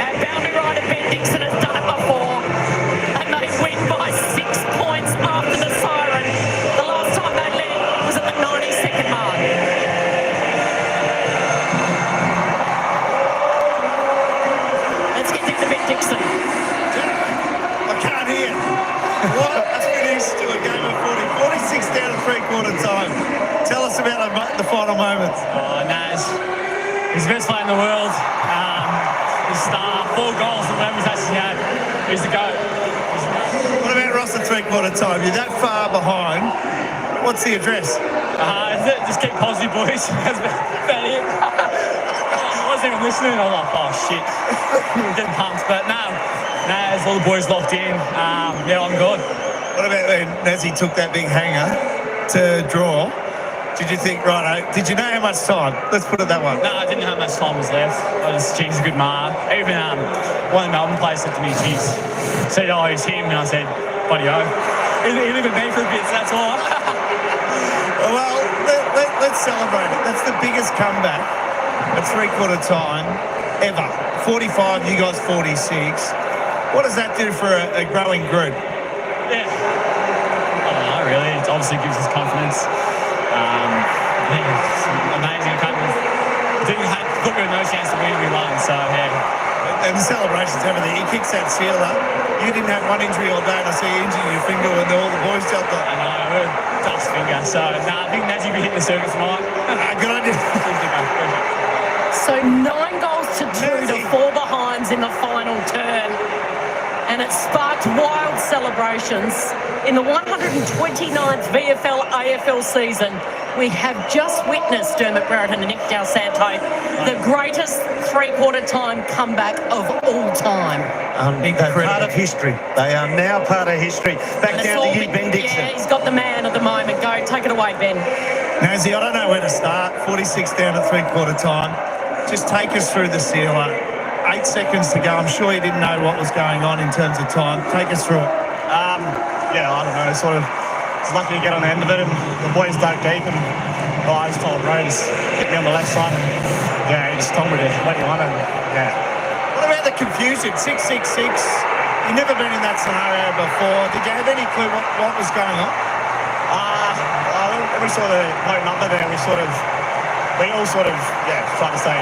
And boundary rider Ben Dixon has done it before. And they win by 6 points after the siren. The last time they led was at the 92nd mark. Let's get into Ben Dixon. I can't hear. What a finish to a game of 40. 46 down at three-quarter time. Tell us about the final moments. Oh, Naz. He's the best player in the world. He's a star. 4 goals and whatever he's actually had. He's the GOAT. What about Ross at three-quarter time? You're that far behind. What's the address? Just keep positive, boys. That's about it. I wasn't even listening. I was like, oh, shit. Getting pumped. But no, Naz, all the boys locked in. Yeah, I'm good. What about when Nazzy took that big hanger to draw? Did you think, righto, did you know how much time? Let's put it that way. No, I didn't know how much time was left. I just, geez, a good mark. Even one of the Melbourne players said to me, geez, said, oh, it's him. And I said, buddy, oh. He lived with me for a bit, so that's all. Well, let's celebrate it. That's the biggest comeback at three-quarter time ever. 45, you guys 46. What does that do for a growing group? Yeah. I don't know, really. It obviously gives us confidence. Yeah, it's amazing. Thought we had no chance to win, we won. So, yeah. And the celebrations, everything. He kicks that sealer. You didn't have one injury all day, and I see you injuring your finger when all the boys jumped on. I know, we're dust finger. So, I think Nazzy will be hitting the circuit tonight. Good idea. So 9 goals to 2 to 4 behinds in the final turn. And it sparked wild celebrations. In the 129th VFL AFL season, we have just witnessed Dermot Brereton and Nick Del Santo, the greatest three-quarter time comeback of all time. They're part of history. They are now part of history. Back down to you, Ben Dixon. Yeah, he's got the man at the moment. Go, take it away, Ben. Nazzy, I don't know where to start. 46 down at three-quarter time. Just take us through the sealer. 8 seconds to go. I'm sure you didn't know what was going on in terms of time. Take us through it. Yeah, I don't know. Sort of, was lucky to get on the end of it, and the boys dug deep, and I just told Ray just hit me on the left side, and yeah, he just told me to let you on, and yeah. What about the confusion? 666. You've never been in that scenario before. Did you have any clue what was going on? We saw the low number there. We all sort of tried to say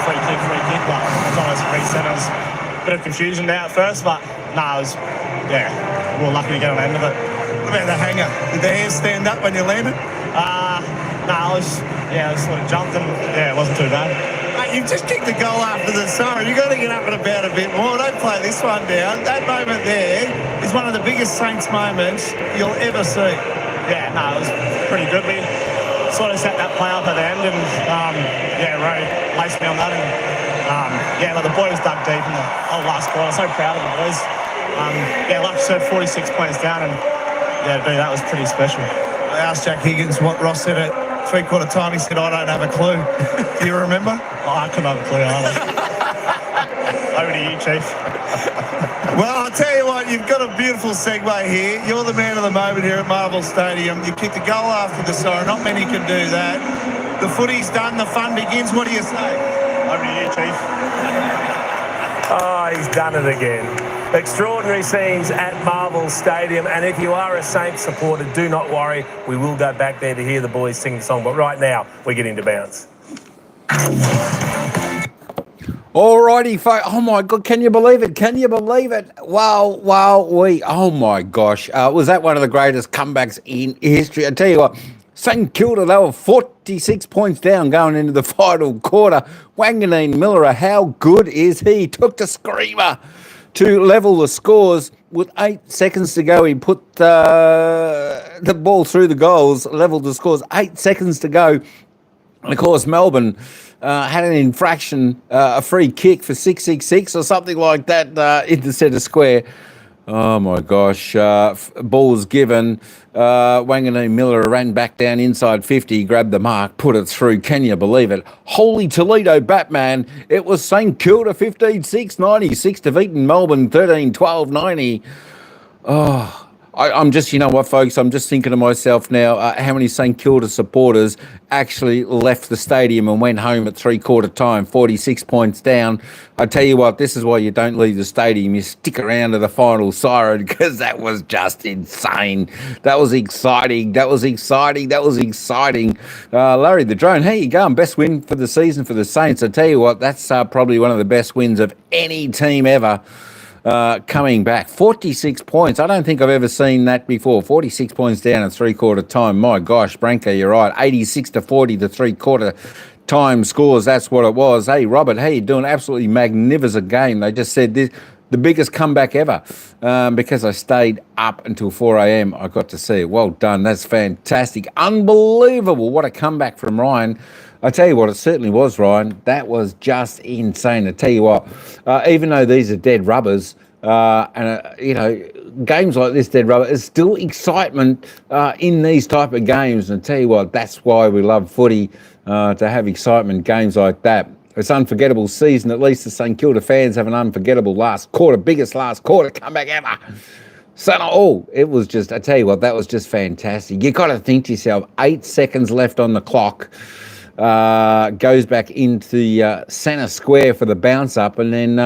free kick, but as long as reset, it was a bit of confusion there at first, but no, it was, we were lucky to get on the end of it. What about the hanger? Did the hair stand up when you landed? No, I sort of jumped and it wasn't too bad. Mate, you've just kicked the goal after the siren. You've got to get up and about a bit more. Don't play this one down. That moment there is one of the biggest Saints moments you'll ever see. Yeah, no, it was pretty good. We sort of set that play up at the end, and Ray laced me on that, and the boys dug deep in the whole last quarter. I'm so proud of the boys. Like you said, 46 points down, and to do that was pretty special. I asked Jack Higgins what Ross said at three-quarter time. He said, I don't have a clue. Do you remember? I couldn't have a clue either. Over to you, Chief. Well, I'll tell you what, you've got a beautiful segue here. You're the man of the moment here at Marvel Stadium. You kicked a goal after the siren. Not many can do that. The footy's done. The fun begins. What do you say? Over to you, Chief. Oh, he's done it again. Extraordinary scenes at Marvel Stadium, and if you are a Saints supporter, do not worry. We will go back there to hear the boys sing the song, but right now we're getting to bounce. Alrighty, folks. Oh my God, can you believe it? Can you believe it? Wow, oh my gosh. Was that one of the greatest comebacks in history? I tell you what, St Kilda, they were 46 points down going into the final quarter. Wanganeen Miller, how good is he? Took the screamer to level the scores with 8 seconds to go. He put the ball through the goals, leveled the scores, 8 seconds to go. And of course, Melbourne had an infraction, a free kick for 666 or something like that in the centre square. Oh my gosh, ball was given. Wanganeen Miller ran back down inside 50, grabbed the mark, put it through. Can you believe it? Holy Toledo Batman. It was St Kilda 15-6, 96 defeating Melbourne 13-12, 90. Oh, I'm just, you know what, folks, I'm just thinking to myself now, how many St Kilda supporters actually left the stadium and went home at three-quarter time, 46 points down. I tell you what, this is why you don't leave the stadium. You stick around to the final siren, because that was just insane. That was exciting. Larry the Drone, how you going? Best win for the season for the Saints. I tell you what, that's probably one of the best wins of any team ever. Coming back 46 points. I don't think I've ever seen that before. 46 points down at three-quarter time. My gosh, Branko, you're right. 86-40 to three-quarter time scores. That's what it was. Hey, Robert, how you doing? Absolutely magnificent game. They just said this, the biggest comeback ever, because I stayed up until 4 a.m. I got to see it. Well done. That's fantastic. Unbelievable. What a comeback from Ryan. I tell you what, it certainly was, Ryan. That was just insane. I tell you what, even though these are dead rubbers, you know, games like this, dead rubber, there's still excitement in these type of games. And I tell you what, that's why we love footy, to have excitement games like that. It's unforgettable season. At least the St Kilda fans have an unforgettable last quarter, biggest last quarter comeback ever. So, it was just, I tell you what, that was just fantastic. You got to think to yourself, 8 seconds left on the clock. Goes back into the centre square for the bounce up, and then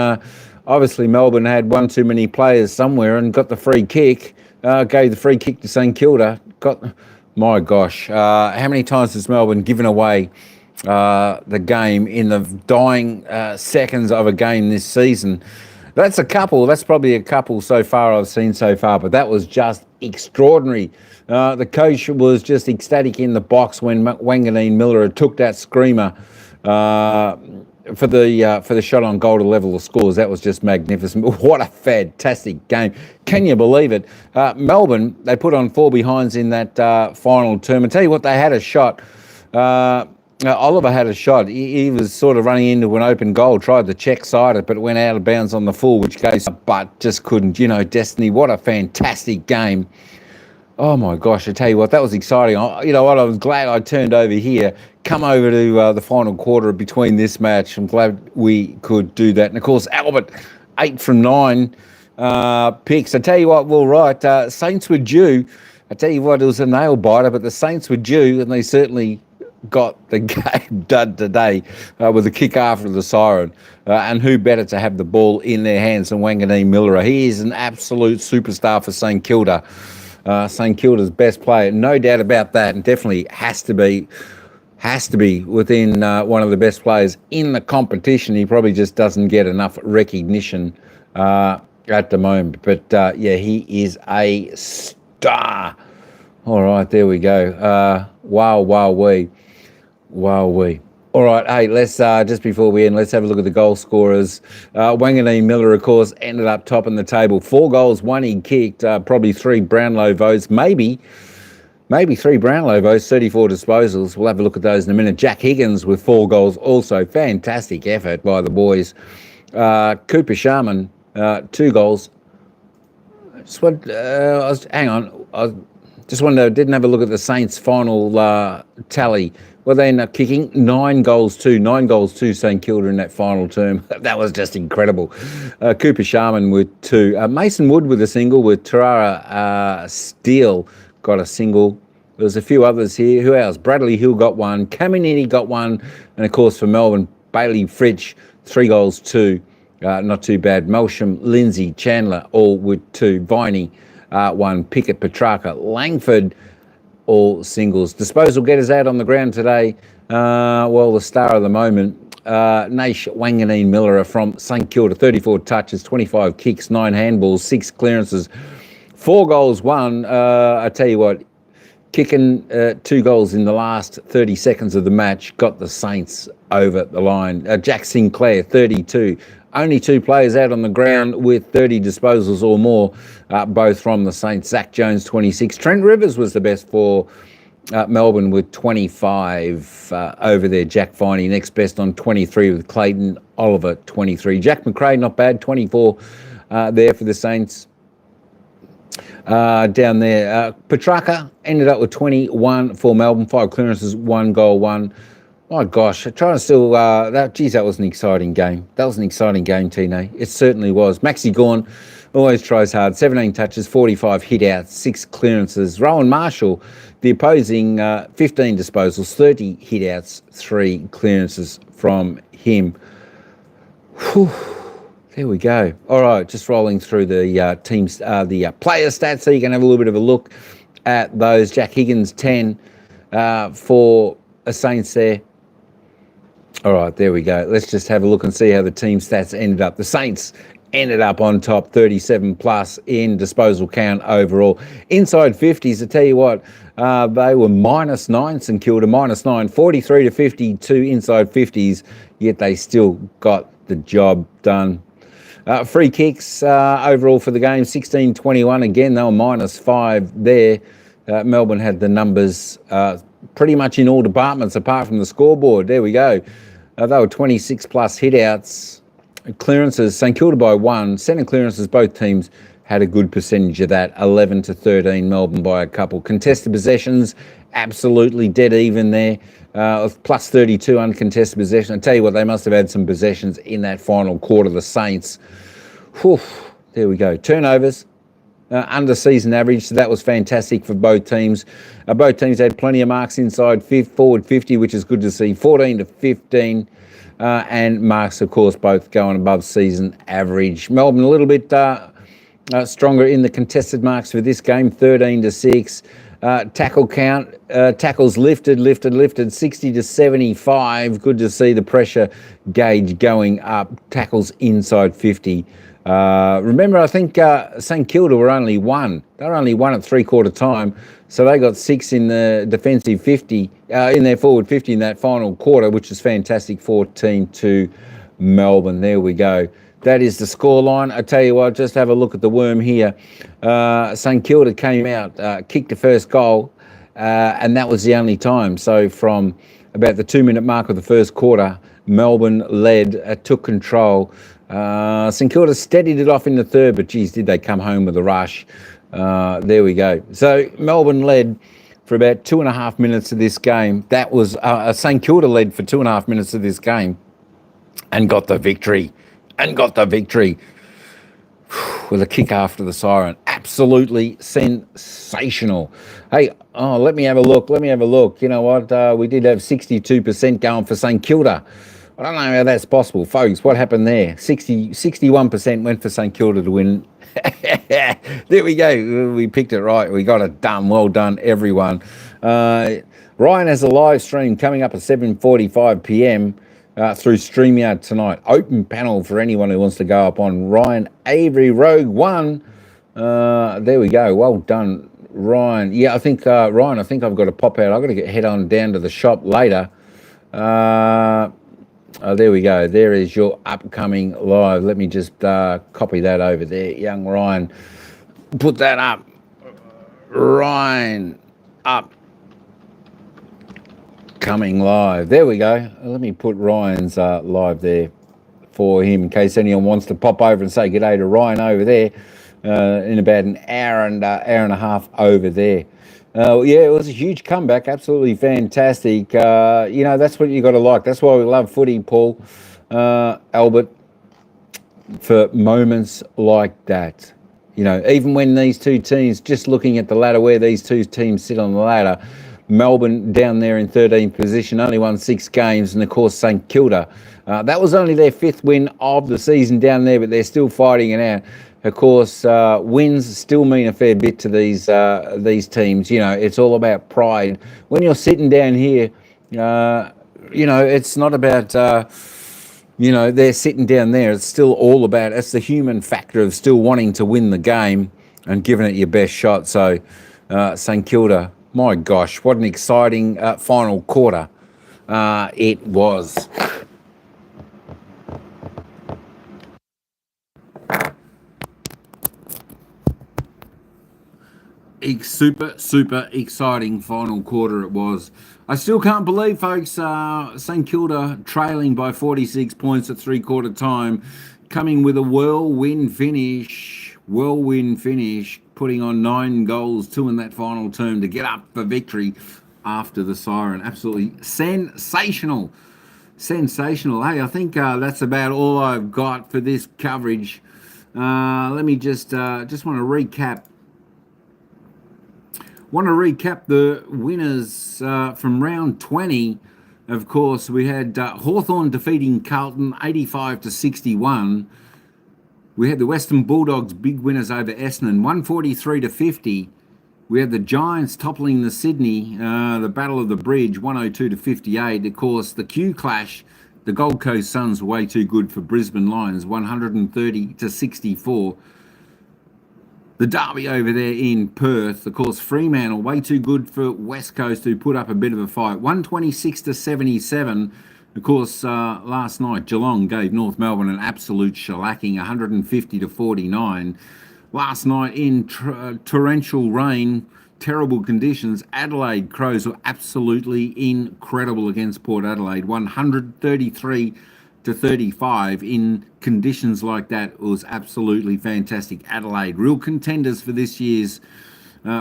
obviously Melbourne had one too many players somewhere and got the free kick, gave the free kick to St Kilda. My gosh, how many times has Melbourne given away the game in the dying seconds of a game this season? That's probably a couple so far I've seen so far, but that was just extraordinary. The coach was just ecstatic in the box when Wanganeen Miller took that screamer for the shot on goal to level the scores. That was just magnificent. What a fantastic game. Can you believe it? Melbourne, they put on 4 behinds in that final term. I tell you what, they had a shot. Oliver had a shot. He was sort of running into an open goal, tried to check side it, but it went out of bounds on the full, which goes up, but just couldn't. You know, Destiny, what a fantastic game. Oh my gosh, I tell you what, that was exciting. You know what, I was glad I turned over here, come over to the final quarter between this match. I'm glad we could do that. And of course, Albert, 8 from 9 picks. I tell you what, well, right, Saints were due. I tell you what, it was a nail biter, but the Saints were due, and they certainly got the game done today with a kick after the siren. And who better to have the ball in their hands than Wanganeen Miller? He is an absolute superstar for St Kilda. St Kilda's best player, no doubt about that, and definitely has to be within one of the best players in the competition. He probably just doesn't get enough recognition at the moment. But yeah, he is a star. All right, there we go. Wow. All right, hey, let's, just before we end, let's have a look at the goal scorers. Wanganeen Miller, of course, ended up topping the table. 4 goals, 1 he kicked, probably 3 Brownlow votes, maybe 3 Brownlow votes, 34 disposals. We'll have a look at those in a minute. Jack Higgins with 4 goals, also fantastic effort by the boys. Cooper Sharman, 2 goals. Didn't have a look at the Saints' final tally. Well, they ended up kicking 9 goals to St Kilda in that final term. That was just incredible. Cooper Sharman with 2. Mason Wood with a single, with Tarara Steele got a single. There's a few others here. Who else? Bradley Hill got 1. Caminiti got 1. And, of course, for Melbourne, Bailey Fritsch, 3 goals, 2. not too bad. Melsham, Lindsay, Chandler, all with 2. Viney, 1. Pickett, Petrarca, Langford, all singles. Disposal getters out on the ground today. The star of the moment, Naish Wanganeen Miller from St Kilda, 34 touches, 25 kicks, 9 handballs, 6 clearances, 4 goals, 1. I tell you what, kicking 2 goals in the last 30 seconds of the match got the Saints over the line. Jack Sinclair, 32. Only 2 players out on the ground with 30 disposals or more, both from the Saints. Zach Jones, 26. Trent Rivers was the best for Melbourne with 25 over there. Jack Viney next best on 23 with Clayton Oliver, 23. Jack McRae, not bad, 24 there for the Saints. Down there, Petrarca ended up with 21 for Melbourne, 5 clearances, 1 goal, 1. My gosh, I'm trying to still, that was an exciting game. That was an exciting game, Tino. It certainly was. Maxi Gawn always tries hard. 17 touches, 45 hit-outs, 6 clearances. Rowan Marshall, the opposing, 15 disposals, 30 hit-outs, 3 clearances from him. Whew. There we go. All right, just rolling through the teams, the player stats, so you can have a little bit of a look at those. Jack Higgins, 10 for a Saints there. All right, there we go. Let's just have a look and see how the team stats ended up. The Saints ended up on top, 37 plus in disposal count overall. Inside 50s, I tell you what, they were -9, St Kilda, -9, 43 to 52 inside 50s, yet they still got the job done. Free kicks overall for the game, 16-21. Again, they were -5 there. Melbourne had the numbers pretty much in all departments apart from the scoreboard. There we go. They were 26 plus hit-outs. Clearances, St Kilda by 1. Centre clearances, both teams had a good percentage of that. 11 to 13, Melbourne by a couple. Contested possessions, absolutely dead even there. Plus 32 uncontested possession. I tell you what, they must have had some possessions in that final quarter, the Saints. Whew, there we go. Turnovers, under season average, so that was fantastic for both teams. Both teams had plenty of marks inside forward 50, which is good to see. 14 to 15. And marks, of course, both going above season average. Melbourne a little bit stronger in the contested marks for this game, 13 to 6. Tackle count, tackles lifted, 60 to 75. Good to see the pressure gauge going up. Tackles inside 50. Remember, I think St Kilda were only 1. They were only 1 at three-quarter time, so they got 6 in the defensive 50, in their forward 50 in that final quarter, which is fantastic. 14 to Melbourne. There we go. That is the scoreline. I tell you what, just have a look at the worm here. St Kilda came out, kicked the first goal, and that was the only time. So from about the 2-minute mark of the first quarter, Melbourne led, took control. St Kilda steadied it off in the third, but geez, did they come home with a rush. There we go. So Melbourne led for about 2.5 minutes of this game. That was St Kilda led for 2.5 minutes of this game and got the victory. With a kick after the siren. Absolutely sensational. Hey, let me have a look. You know what? We did have 62% going for St Kilda. I don't know how that's possible. Folks, what happened there? 61% went for St Kilda to win. There we go. We picked it right. We got it done. Well done, everyone. Ryan has a live stream coming up at 7:45 p.m. Through StreamYard tonight. Open panel for anyone who wants to go up on Ryan Avery Rogue One. There we go. Well done, Ryan. Yeah, I think Ryan, I've got to pop out. I've got to head on down to the shop later. There we go. There is your upcoming live. Let me just copy that over there. Young Ryan. Put that up. Ryan up. Coming live. There we go. Let me put Ryan's live there for him in case anyone wants to pop over and say g'day to Ryan over there in about an hour and a half over there. Yeah, it was a huge comeback. Absolutely fantastic. That's what you got to like. That's why we love footy, Paul, Albert, for moments like that. You know, even when these two teams, just looking at the ladder, where these two teams sit on the ladder, Melbourne down there in 13th position, only won 6 games, and of course St Kilda. That was only their 5th win of the season down there, but they're still fighting it out. Of course, wins still mean a fair bit to these teams. You know, it's all about pride. When you're sitting down here, you know, it's not about, you know, they're sitting down there. It's still all about, it's the human factor of still wanting to win the game and giving it your best shot. So, St Kilda, my gosh, what an exciting final quarter it was. Super exciting final quarter it was. I still can't believe, folks, St Kilda trailing by 46 points at 3/4 time, coming with a whirlwind finish, putting on 9 goals, 2 in that final term to get up for victory after the siren. Absolutely sensational. Hey, I think that's about all I've got for this coverage. Let me just want to recap. The winners from round 20. Of course, we had Hawthorn defeating Carlton 85-61. We had the Western Bulldogs big winners over Essendon 143-50. We had the Giants toppling the Sydney, the Battle of the Bridge 102-58. Of course, the Q Clash, the Gold Coast Suns were way too good for Brisbane Lions 130-64. The derby over there in Perth, of course, Fremantle, way too good for West Coast, who put up a bit of a fight. 126-77. Of course, last night, Geelong gave North Melbourne an absolute shellacking, 150-49. Last night in torrential rain, terrible conditions, Adelaide Crows were absolutely incredible against Port Adelaide, 133-35 in conditions like that. It was absolutely fantastic. Adelaide, real contenders for this year's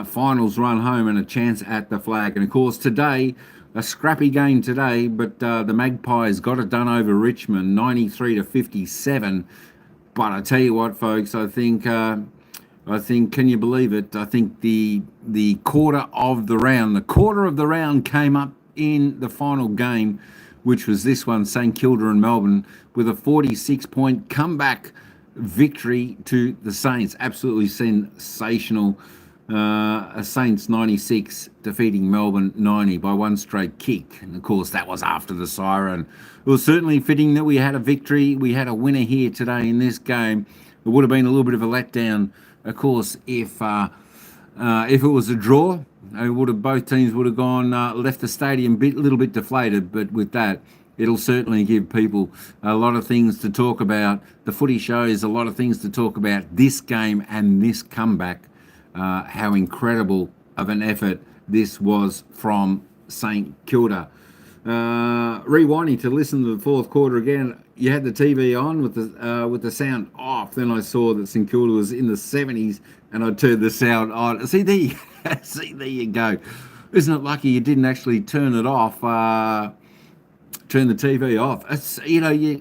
finals run home and a chance at the flag. And of course today, a scrappy game today, but the Magpies got it done over Richmond, 93-57. But I tell you what, folks, I think, can you believe it? I think the quarter of the round came up in the final game, which was this one, St Kilda and Melbourne, with a 46-point comeback victory to the Saints. Absolutely sensational. Saints 96 defeating Melbourne 90 by one straight kick. And of course, that was after the siren. It was certainly fitting that we had a victory. We had a winner here today in this game. It would have been a little bit of a letdown, of course, if it was a draw. Both teams would have gone, left the stadium a little bit deflated, but with that, it'll certainly give people a lot of things to talk about. The footy shows a lot of things to talk about. This game and this comeback, how incredible of an effort this was from St Kilda. Rewinding to listen to the fourth quarter again, you had the TV on with the sound off. Then I saw that St Kilda was in the 70s, and I turned the sound on. See, there you go. Isn't it lucky you didn't actually turn it off? Turn the TV off. It's,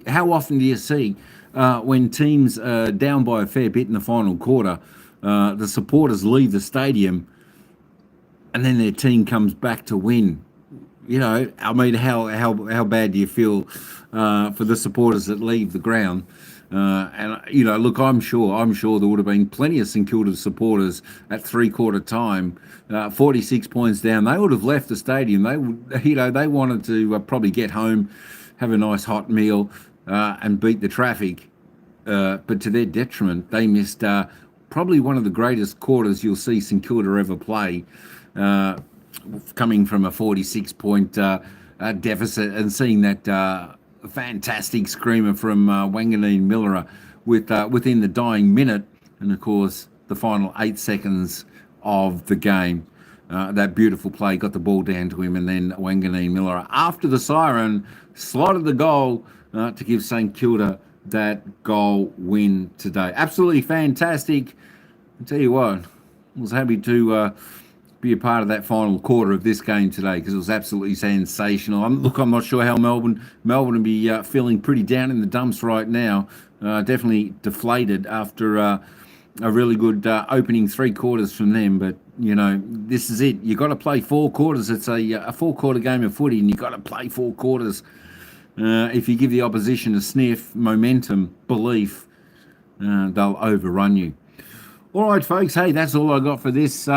how often do you see when teams are down by a fair bit in the final quarter, the supporters leave the stadium, and then their team comes back to win? I mean, how bad do you feel for the supporters that leave the ground? Look, I'm sure there would have been plenty of St Kilda supporters at 3/4 time, 46 points down. They would have left the stadium. They wanted to probably get home, have a nice hot meal, and beat the traffic. But to their detriment, they missed probably one of the greatest quarters you'll see St Kilda ever play, coming from a 46-point deficit and seeing that fantastic screamer from Wanganeen Miller within the dying minute, and of course the final 8 seconds of the game. That beautiful play got the ball down to him, and then Wanganeen Miller, after the siren, slotted the goal to give St Kilda that goal win today. Absolutely fantastic. I tell you what, I was happy to be a part of that final quarter of this game today, because it was absolutely sensational. I'm not sure how Melbourne will be feeling pretty down in the dumps right now. Definitely deflated after a really good opening 3 quarters from them. But, you know, this is it. You've got to play 4 quarters. It's a 4-quarter game of footy, and you've got to play 4 quarters. If you give the opposition a sniff, momentum, belief, they'll overrun you. All right, folks. Hey, that's all I got for this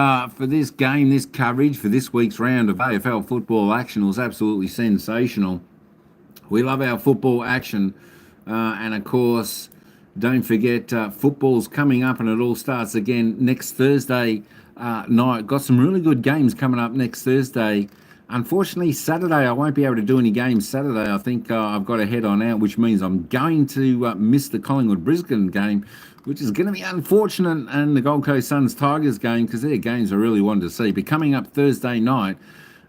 game, this coverage for this week's round of AFL football action. It was absolutely sensational. We love our football action, and of course, don't forget football's coming up, and it all starts again next Thursday night. Got some really good games coming up next Thursday. Unfortunately, Saturday I won't be able to do any games Saturday. I think I've got to head on out, which means I'm going to miss the Collingwood-Brisbane game, which is going to be unfortunate, and the Gold Coast Suns-Tigers game, because they're games I really wanted to see. But coming up Thursday night,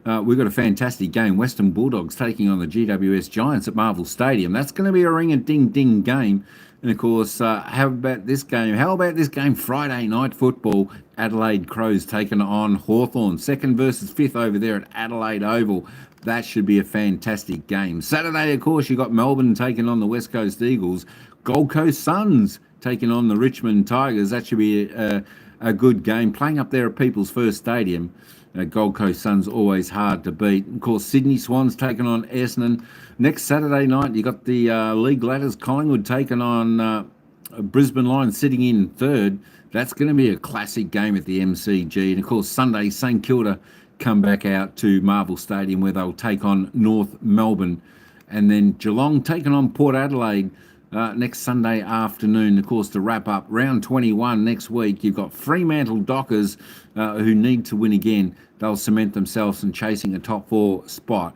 we've got a fantastic game. Western Bulldogs taking on the GWS Giants at Marvel Stadium. That's going to be a ring-a-ding-ding game. And, of course, how about this game? How about this game Friday night football? Adelaide Crows taking on Hawthorn. 2nd versus 5th over there at Adelaide Oval. That should be a fantastic game. Saturday, of course, you got Melbourne taking on the West Coast Eagles. Gold Coast Suns taking on the Richmond Tigers. That should be a good game. Playing up there at People's First Stadium. Gold Coast Suns always hard to beat. Of course, Sydney Swans taking on Essendon. Next Saturday night, you got the league ladders. Collingwood taking on Brisbane Lions sitting in 3rd. That's going to be a classic game at the MCG. And, of course, Sunday, St Kilda come back out to Marvel Stadium where they'll take on North Melbourne. And then Geelong taking on Port Adelaide next Sunday afternoon. Of course, to wrap up round 21 next week, you've got Fremantle Dockers who need to win again. They'll cement themselves in chasing a top 4 spot.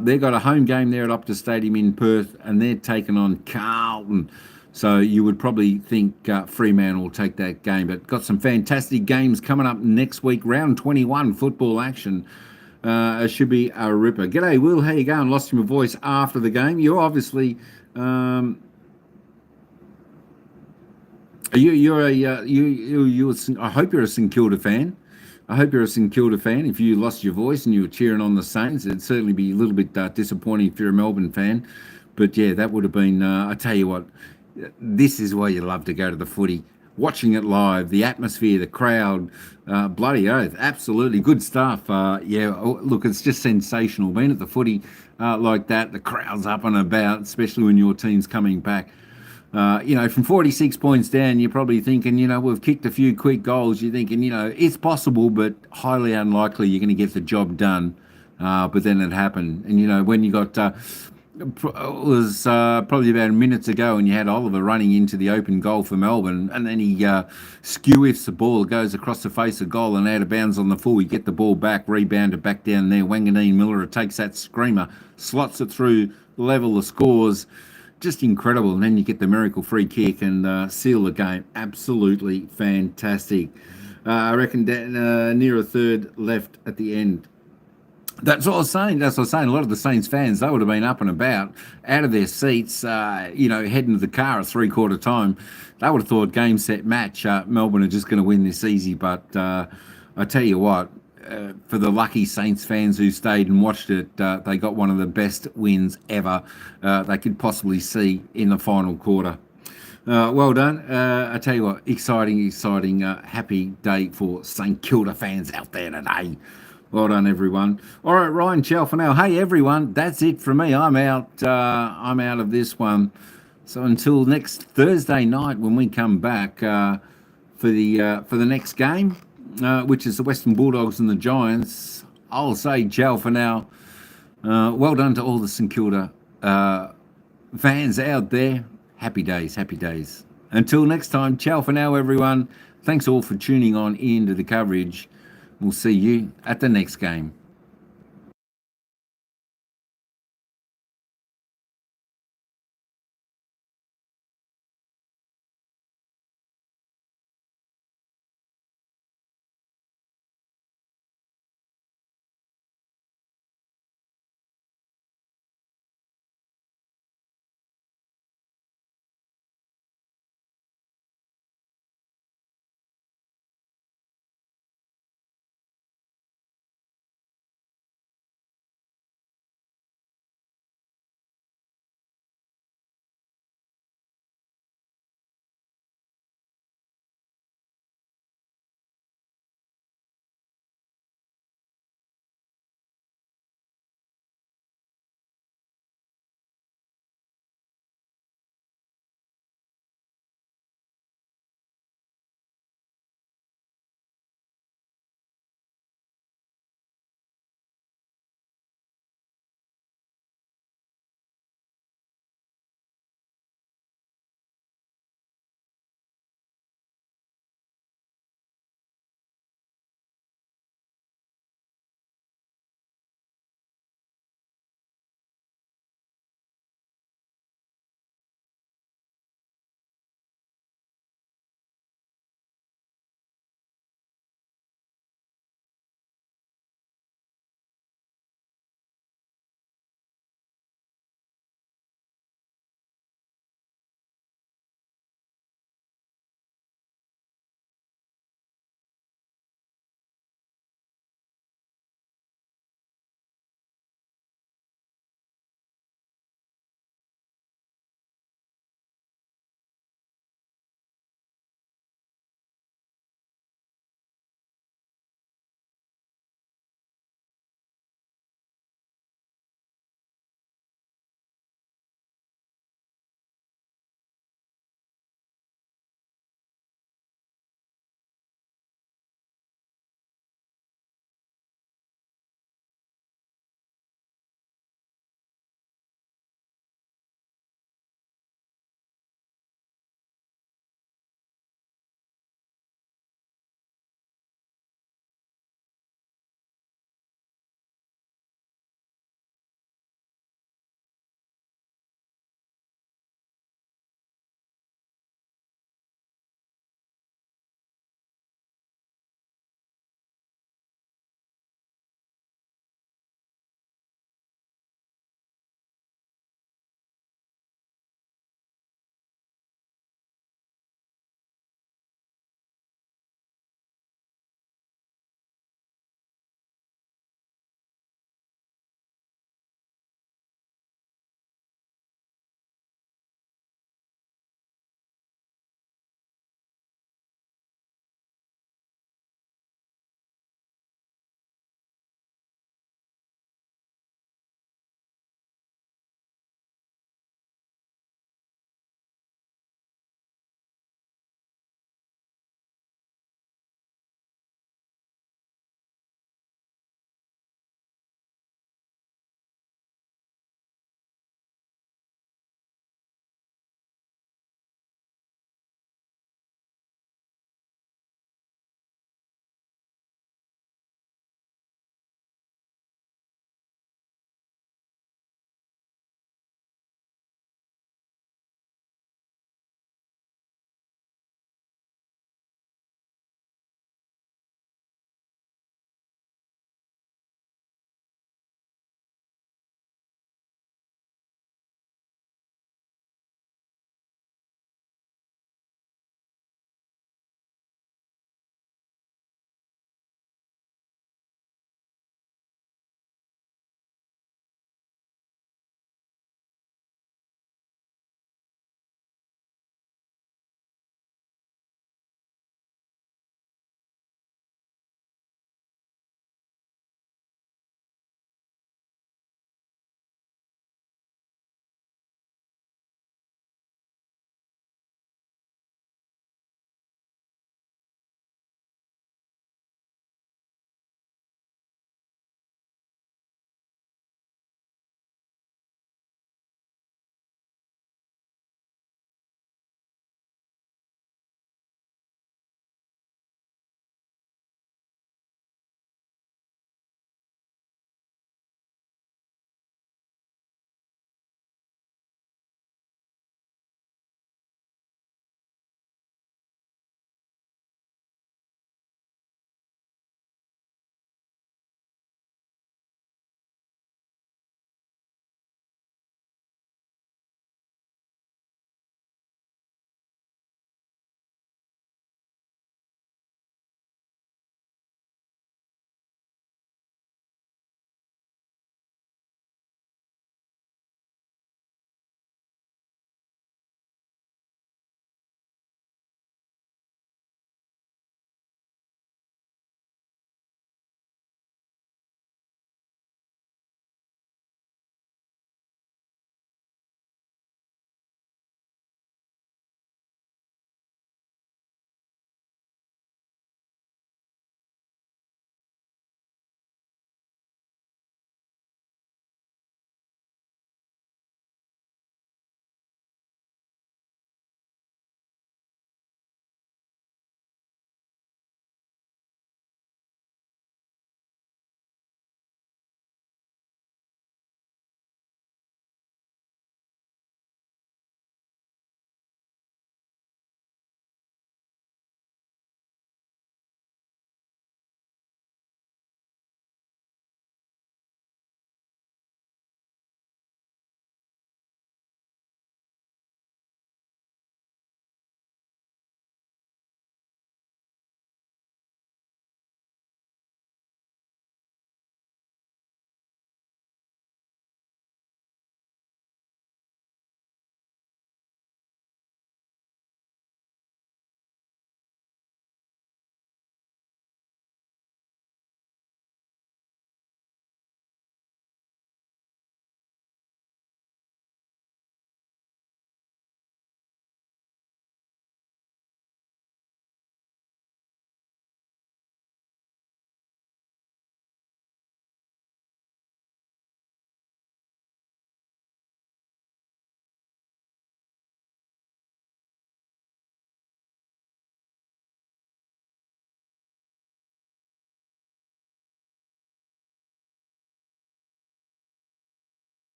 They've got a home game there at Optus Stadium in Perth, and they're taking on Carlton. So you would probably think Fremantle will take that game. But got some fantastic games coming up next week. Round 21 football action. It should be a ripper. G'day, Will. How you going? Lost my voice after the game. You're obviously... I hope you're a St Kilda fan. I hope you're a St Kilda fan. If you lost your voice and you were cheering on the Saints, it'd certainly be a little bit disappointing if you're a Melbourne fan. But yeah, that would have been, I tell you what, this is why you love to go to the footy. Watching it live, the atmosphere, the crowd, bloody oath, absolutely good stuff. Look, it's just sensational. Being at the footy like that, the crowd's up and about, especially when your team's coming back. From 46 points down, you're probably thinking, we've kicked a few quick goals. You're thinking, it's possible, but highly unlikely you're going to get the job done. But then it happened. And, when you got, it was probably about minutes ago, and you had Oliver running into the open goal for Melbourne, and then he skew-whiffs the ball, goes across the face of goal and out of bounds on the full. You get the ball back, rebounded back down there. Wanganeen Miller takes that screamer, slots it through, level the scores. Just incredible. And then you get the miracle free kick and seal the game. Absolutely fantastic. I reckon near a third left at the end. That's what I was saying. A lot of the Saints fans, they would have been up and about, out of their seats, heading to the car at 3/4 time. They would have thought game, set, match. Melbourne are just going to win this easy. But I tell you what, for the lucky Saints fans who stayed and watched it, they got one of the best wins ever they could possibly see in the final quarter. Well done. I tell you what, exciting, happy day for St Kilda fans out there today. Well done, everyone. All right, Ryan, ciao for now. Hey, everyone, that's it from me. I'm out of this one. So until next Thursday night when we come back for the next game, which is the Western Bulldogs and the Giants, I'll say ciao for now. Well done to all the St Kilda fans out there. Happy days. Until next time, ciao for now, everyone. Thanks all for tuning on into the coverage. We'll see you at the next game.